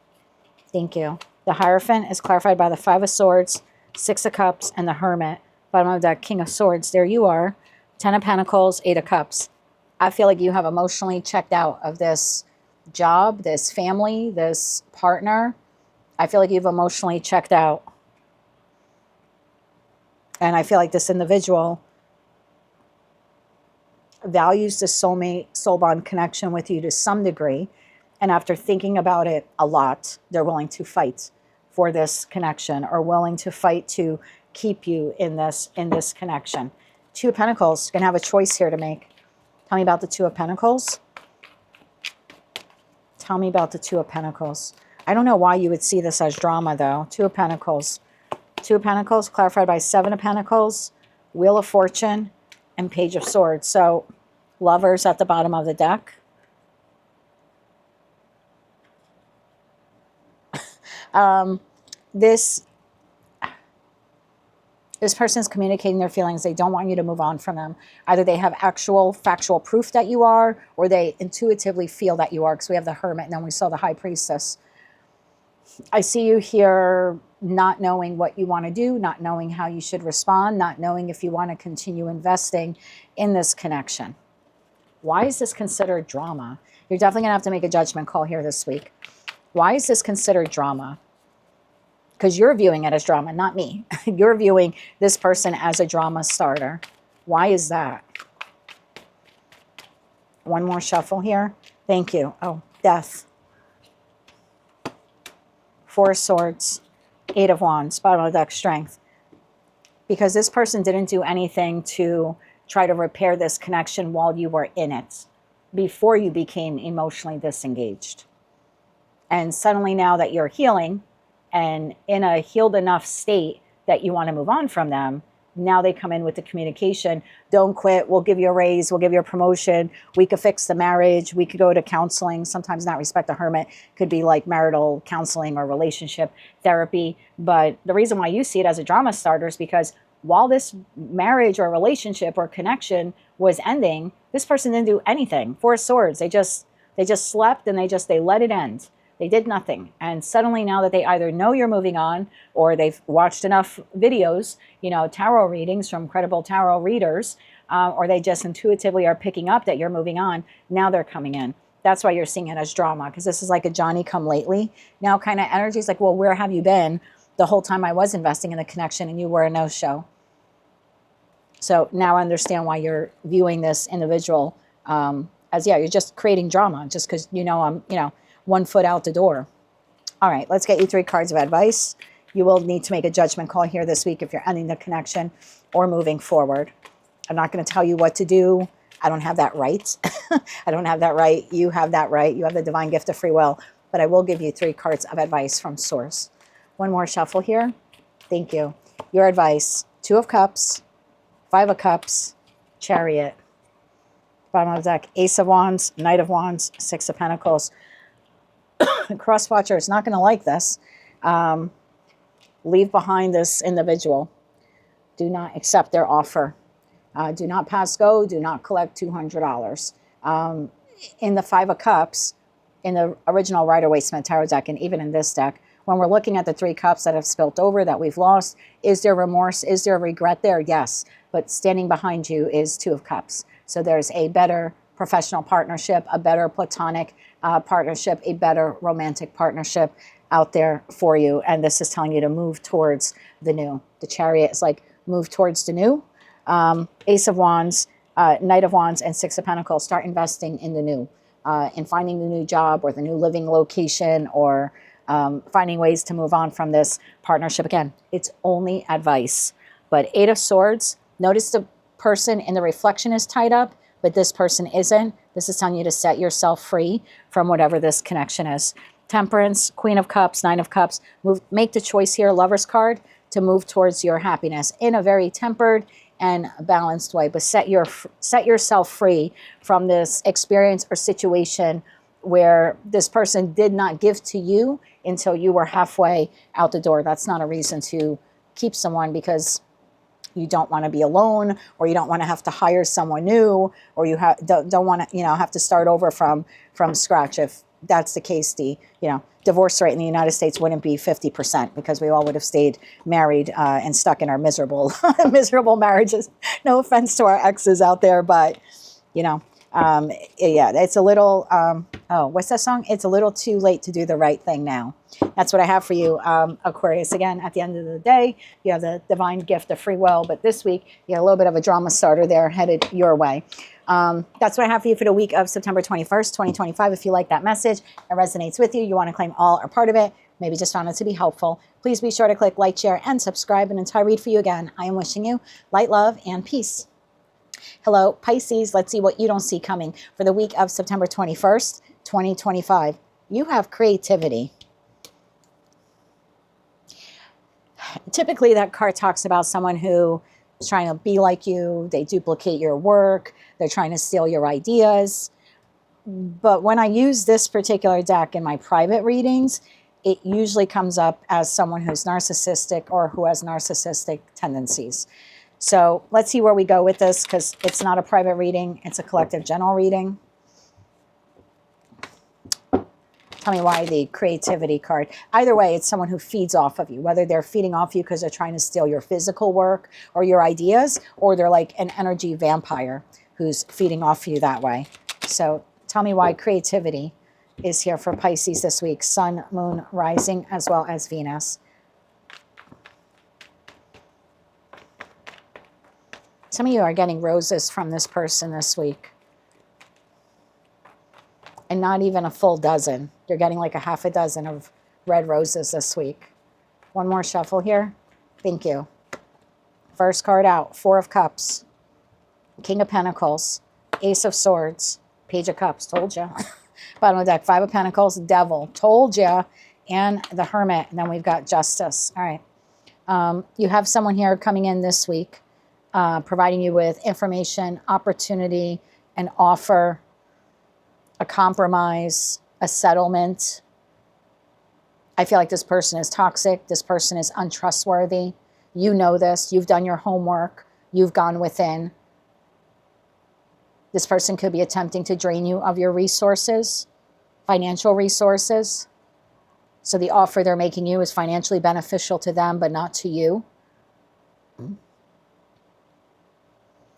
Thank you. The Hierophant is clarified by the Five of Swords, Six of Cups, and the Hermit. Bottom of that, King of Swords. There you are. Ten of Pentacles, Eight of Cups. I feel like you have emotionally checked out of this job, this family, this partner. I feel like you've emotionally checked out. And I feel like this individual values the soulmate, soul bond connection with you to some degree. And after thinking about it a lot, they're willing to fight for this connection, or willing to fight to keep you in this connection. Two of Pentacles, you're going to have a choice here to make. Tell me about the Two of Pentacles. Tell me about the Two of Pentacles. I don't know why you would see this as drama, though. Two of Pentacles. Two of Pentacles, clarified by Seven of Pentacles, Wheel of Fortune, and Page of Swords. So, Lovers at the bottom of the deck. This person's communicating their feelings. They don't want you to move on from them. Either they have actual factual proof that you are, or they intuitively feel that you are, because we have the Hermit and then we saw the High Priestess. I see you here not knowing what you want to do, not knowing how you should respond, not knowing if you want to continue investing in this connection. Why is this considered drama? You're definitely going to have to make a judgment call here this week. Why is this considered drama? Because you're viewing it as drama, not me. You're viewing this person as a drama starter. Why is that? One more shuffle here. Thank you. Oh, Death. Four of Swords. Eight of Wands. Bottom of the deck, Strength. Because this person didn't do anything to try to repair this connection while you were in it, before you became emotionally disengaged. And suddenly now that you're healing, and in a healed enough state that you want to move on from them, now they come in with the communication. Don't quit. We'll give you a raise. We'll give you a promotion. We could fix the marriage. We could go to counseling. Sometimes not respect the Hermit. Could be like marital counseling or relationship therapy. But the reason why you see it as a drama starter is because while this marriage or relationship or connection was ending, this person didn't do anything. Four of Swords. They just slept and they let it end. They did nothing. And suddenly now that they either know you're moving on, or they've watched enough videos, tarot readings from credible tarot readers, or they just intuitively are picking up that you're moving on, now they're coming in. That's why you're seeing it as drama, because this is like a Johnny come lately now kind of energy. It's like, well, where have you been the whole time I was investing in the connection and you were a no-show? So now I understand why you're viewing this individual as, yeah, you're just creating drama just because I'm, 1 foot out the door. All right, let's get you 3 cards of advice. You will need to make a judgment call here this week if you're ending the connection or moving forward. I'm not going to tell you what to do. I don't have that right. I don't have that right. You have that right. You have the divine gift of free will. But I will give you 3 cards of advice from Source. One more shuffle here. Thank you. Your advice: Two of Cups, Five of Cups, Chariot. Bottom of the deck, Ace of Wands, Knight of Wands, Six of Pentacles. Crosswatcher is not going to like this. Leave behind this individual. Do not accept their offer. Do not pass go. Do not collect $200. In the Five of Cups, in the original Rider-Waite-Smith Tarot deck, and even in this deck, when we're looking at the 3 cups that have spilt over, that we've lost, is there remorse? Is there regret there? Yes. But standing behind you is Two of Cups. So there's a better professional partnership, a better platonic partnership, a better romantic partnership out there for you. And this is telling you to move towards the new. The Chariot is like, move towards the new. Ace of Wands, Knight of Wands, and Six of Pentacles. Start investing in the new, in finding the new job or the new living location, or finding ways to move on from this partnership. Again, it's only advice. But Eight of Swords, notice the person in the reflection is tied up, but this person isn't. This is telling you to set yourself free from whatever this connection is. Temperance, Queen of Cups, Nine of Cups. Make the choice here, Lover's card, to move towards your happiness in a very tempered and balanced way. But set yourself free from this experience or situation where this person did not give to you until you were halfway out the door. That's not a reason to keep someone because you don't want to be alone, or you don't want to have to hire someone new, or you don't want to, have to start over from scratch. If that's the case, the divorce rate in the United States wouldn't be 50% because we all would have stayed married and stuck in our miserable marriages. No offense to our exes out there, but yeah, it's a little. What's that song? It's a little too late to do the right thing now. That's what I have for you, Aquarius. Again, at the end of the day, you have the divine gift of free will, but this week you have a little bit of a drama starter there headed your way. That's what I have for you for the week of September 21st, 2025. If you like that message, it resonates with you, you want to claim all or part of it, maybe just found it to be helpful, please be sure to click like, share, and subscribe. And until I read for you again, I am wishing you light, love, and peace. Hello, Pisces. Let's see what you don't see coming for the week of September 21st, 2025. You have creativity. Typically, that card talks about someone who is trying to be like you. They duplicate your work. They're trying to steal your ideas. But when I use this particular deck in my private readings, it usually comes up as someone who's narcissistic or who has narcissistic tendencies. So let's see where we go with this, because it's not a private reading. It's a collective general reading. Tell me why the creativity card. Either way, it's someone who feeds off of you, whether they're feeding off you because they're trying to steal your physical work or your ideas, or they're like an energy vampire who's feeding off you that way. So tell me why creativity is here for Pisces this week. Sun, Moon, Rising, as well as Venus. Some of you are getting roses from this person this week. And not even a full dozen. You're getting like a half a dozen of red roses this week. One more shuffle here. Thank you. First card out, Four of Cups, King of Pentacles, Ace of Swords, Page of Cups, told you. Bottom of the deck, Five of Pentacles, Devil, told you, and the Hermit. And then we've got Justice. All right. You have someone here coming in this week, providing you with information, opportunity, an offer, a compromise, a settlement. I feel like this person is toxic. This person is untrustworthy. You know this. You've done your homework. You've gone within. This person could be attempting to drain you of your resources, financial resources. So the offer they're making you is financially beneficial to them, but not to you.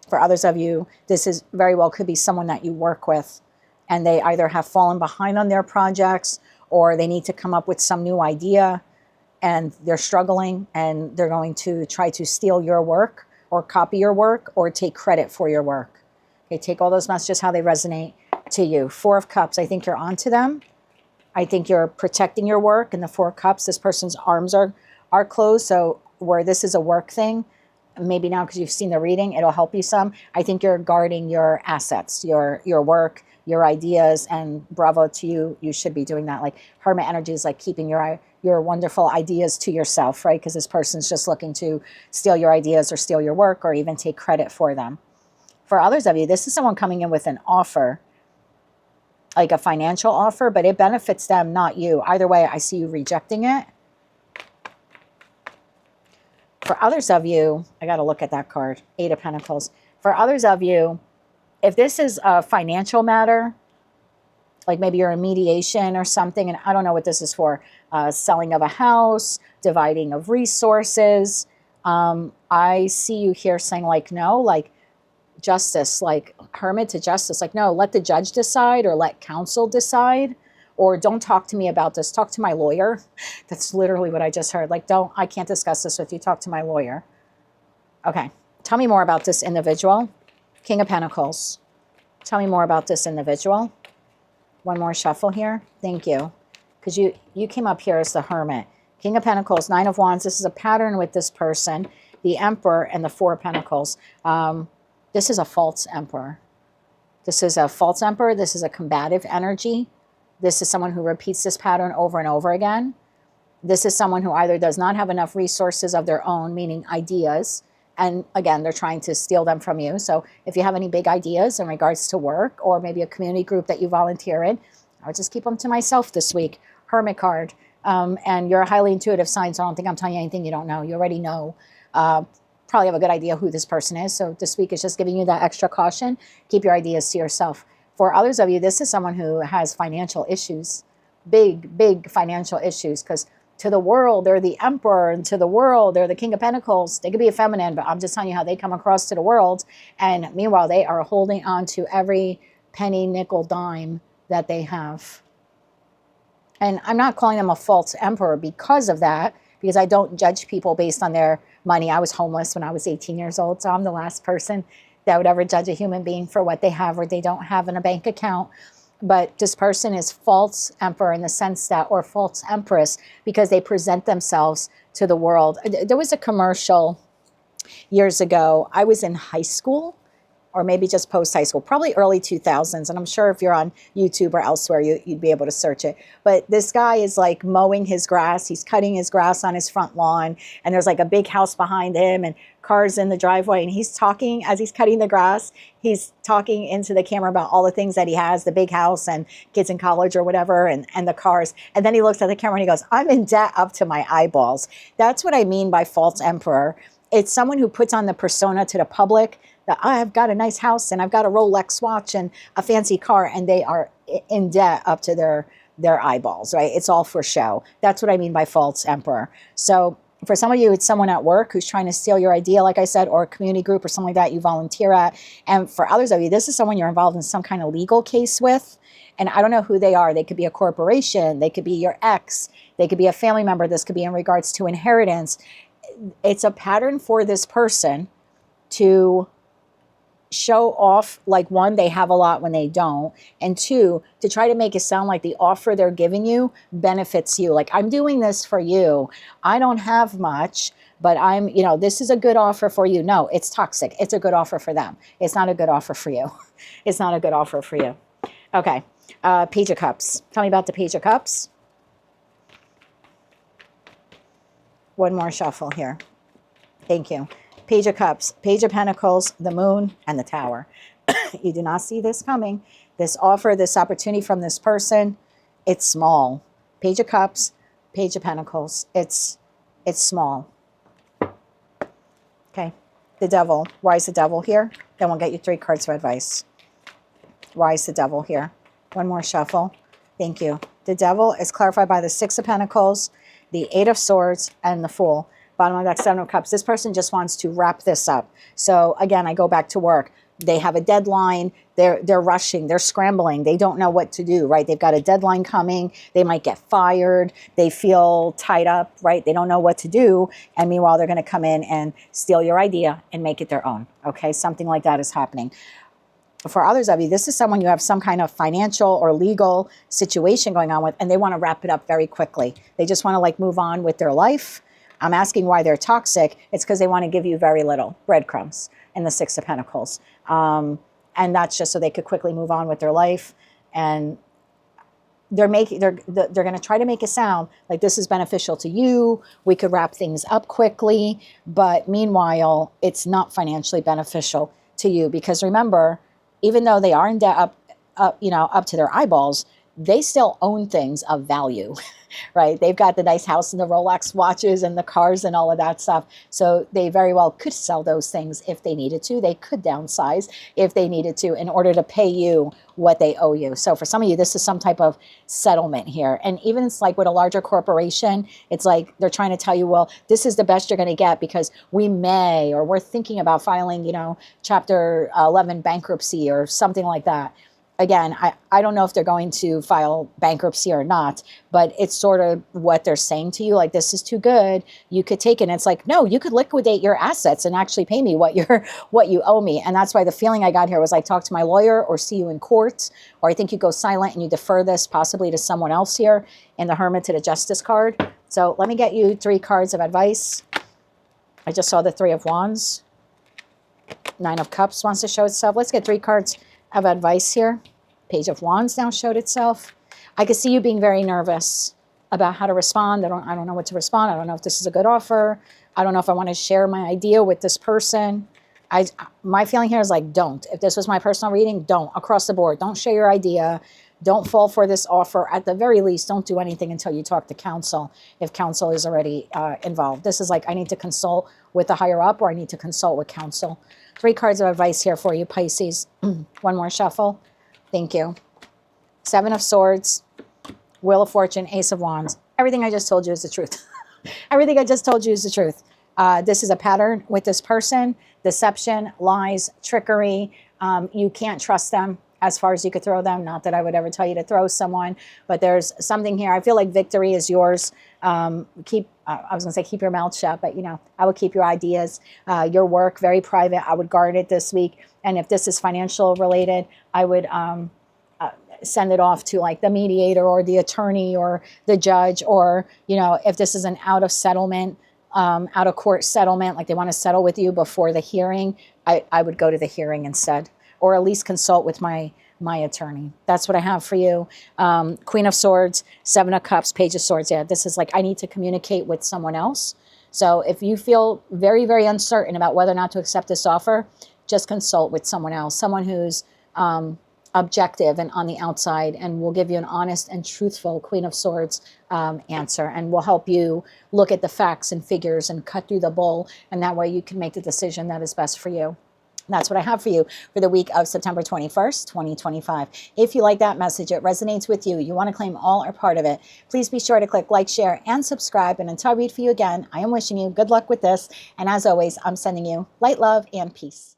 For others of you, this is very well could be someone that you work with, and they either have fallen behind on their projects or they need to come up with some new idea and they're struggling and they're going to try to steal your work or copy your work or take credit for your work. Okay, take all those messages, how they resonate to you. Four of Cups, I think you're onto them. I think you're protecting your work. And the Four of Cups, this person's arms are closed. So where this is a work thing, maybe now because you've seen the reading, it'll help you some. I think you're guarding your assets, your work, your ideas, and bravo to you. You should be doing that. Like Hermit energy is like keeping your wonderful ideas to yourself, right? Because this person's just looking to steal your ideas or steal your work or even take credit for them. For others of you, this is someone coming in with an offer, like a financial offer, but it benefits them, not you. Either way, I see you rejecting it. For others of you, I got to look at that card, Eight of Pentacles. For others of you, if this is a financial matter, like maybe you're in mediation or something, and I don't know what this is for, selling of a house, dividing of resources, I see you here saying like, no, like justice, like Hermit to Justice, like, no, let the judge decide or let counsel decide, or don't talk to me about this, talk to my lawyer. That's literally what I just heard. Like, I can't discuss this with you, talk to my lawyer. Okay, tell me more about this individual. King of Pentacles. Tell me more about this individual. One more shuffle here. Thank you. Because you came up here as the Hermit. King of Pentacles, Nine of Wands. This is a pattern with this person. The Emperor and the Four of Pentacles. This is a false Emperor. This is a false emperor. This is a combative energy. This is someone who repeats this pattern over and over again. This is someone who either does not have enough resources of their own, meaning ideas, and again, they're trying to steal them from you. So if you have any big ideas in regards to work or maybe a community group that you volunteer in, I would just keep them to myself this week. Hermit card. And you're a highly intuitive sign, so I don't think I'm telling you anything you don't know. You already know. Probably have a good idea who this person is. So this week is just giving you that extra caution. Keep your ideas to yourself. For others of you, this is someone who has financial issues. Big financial issues, because to the world, they're the emperor, and to the world, they're the king of pentacles. They could be a feminine, but I'm just telling you how they come across to the world. And meanwhile, they are holding on to every penny, nickel, dime that they have. And I'm not calling them a false emperor because of that, because I don't judge people based on their money. I was homeless when I was 18 years old, so I'm the last person that would ever judge a human being for what they have or they don't have in a bank account. But this person is false emperor in the sense that, or false empress, because they present themselves to the world. There was a commercial years ago. I was in high school, or maybe just post high school, probably early 2000s. And I'm sure if you're on YouTube or elsewhere, you'd be able to search it. But this guy is like mowing his grass. He's cutting his grass on his front lawn. And there's like a big house behind him and cars in the driveway. And he's talking as he's cutting the grass. He's talking into the camera about all the things that he has, the big house and kids in college or whatever, and the cars. And then he looks at the camera and he goes, I'm in debt up to my eyeballs. That's what I mean by false emperor. It's someone who puts on the persona to the public that I've got a nice house and I've got a Rolex watch and a fancy car, and they are in debt up to their eyeballs, right? It's all for show. That's what I mean by false emperor. So for some of you, it's someone at work who's trying to steal your idea, like I said, or a community group or something like that you volunteer at. And for others of you, this is someone you're involved in some kind of legal case with. And I don't know who they are. They could be a corporation. They could be your ex. They could be a family member. This could be in regards to inheritance. It's a pattern for this person to show off, like, one, they have a lot when they don't, and two, to try to make it sound like the offer they're giving you benefits you. Like, I'm doing this for you. I don't have much, but this is a good offer for you. No, it's toxic. It's a good offer for them. It's not a good offer for you. It's not a good offer for you. Okay. Page of Cups. Tell me about the Page of Cups. One more shuffle here. Thank you. Page of Cups, Page of Pentacles, the Moon, and the Tower. You do not see this coming. This offer, this opportunity from this person, it's small. Page of Cups, Page of Pentacles. It's small. Okay. The Devil. Why is the Devil here? Then we'll get you 3 cards of advice. Why is the Devil here? One more shuffle. Thank you. The Devil is clarified by the 6 of Pentacles, the 8 of Swords, and the Fool. Bottom of that 7 of Cups. This person just wants to wrap this up. So again, I go back to work. They have a deadline. They're rushing. They're scrambling. They don't know what to do, right? They've got a deadline coming. They might get fired. They feel tied up, right? They don't know what to do. And meanwhile, they're going to come in and steal your idea and make it their own. Okay, something like that is happening. For others of you, this is someone you have some kind of financial or legal situation going on with, and they want to wrap it up very quickly. They just want to like move on with their life. I'm asking why they're toxic. It's because they want to give you very little breadcrumbs in the 6 of Pentacles. And that's just so they could quickly move on with their life. And they're going to try to make it sound like this is beneficial to you. We could wrap things up quickly. But meanwhile, it's not financially beneficial to you. Because remember, even though they are in debt up to their eyeballs, they still own things of value, right? They've got the nice house and the Rolex watches and the cars and all of that stuff. So they very well could sell those things if they needed to. They could downsize if they needed to in order to pay you what they owe you. So for some of you, this is some type of settlement here. And even it's like with a larger corporation, it's like they're trying to tell you, well, this is the best you're going to get because we may, or we're thinking about filing, Chapter 11 bankruptcy or something like that. Again, I don't know if they're going to file bankruptcy or not, but it's sort of what they're saying to you, like, this is too good. You could take it. And it's like, no, you could liquidate your assets and actually pay me what you owe me. And that's why the feeling I got here was like, talk to my lawyer or see you in court, or I think you go silent and you defer this possibly to someone else here in the Hermit to the Justice card. So let me get you 3 cards of advice. I just saw the 3 of Wands. 9 of Cups wants to show itself. Let's get 3 cards of advice here. Page of Wands now showed itself. I could see you being very nervous about how to respond. I don't know what to respond. I don't know if this is a good offer. I don't know if I want to share my idea with this person. My feeling here is like, don't. If this was my personal reading, don't. Across the board, don't share your idea. Don't fall for this offer. At the very least, don't do anything until you talk to counsel, if counsel is already involved. This is like, I need to consult with the higher up, or I need to consult with counsel. 3 cards of advice here for you, Pisces. One more shuffle. Thank you. 7 of Swords, Wheel of Fortune, Ace of Wands. Everything I just told you is the truth. Everything I just told you is the truth. This is a pattern with this person. Deception, lies, trickery. You can't trust them as far as you could throw them. Not that I would ever tell you to throw someone, but there's something here. I feel like victory is yours. I was going to say keep your mouth shut, but I would keep your ideas, your work very private. I would guard it this week. And if this is financial related, I would send it off to like the mediator or the attorney or the judge, or, if this is an out of court settlement, like they want to settle with you before the hearing, I would go to the hearing instead, or at least consult with my attorney. That's what I have for you. Queen of Swords, 7 of Cups, Page of Swords. Yeah, this is like, I need to communicate with someone else. So if you feel very, very uncertain about whether or not to accept this offer, just consult with someone else, someone who's objective and on the outside, and will give you an honest and truthful Queen of Swords answer, and will help you look at the facts and figures and cut through the bull, and that way you can make the decision that is best for you. That's what I have for you for the week of September 21st, 2025. If you like that message, it resonates with you, you want to claim all or part of it, please be sure to click like, share, and subscribe. And until I read for you again, I am wishing you good luck with this. And as always, I'm sending you light, love, and peace.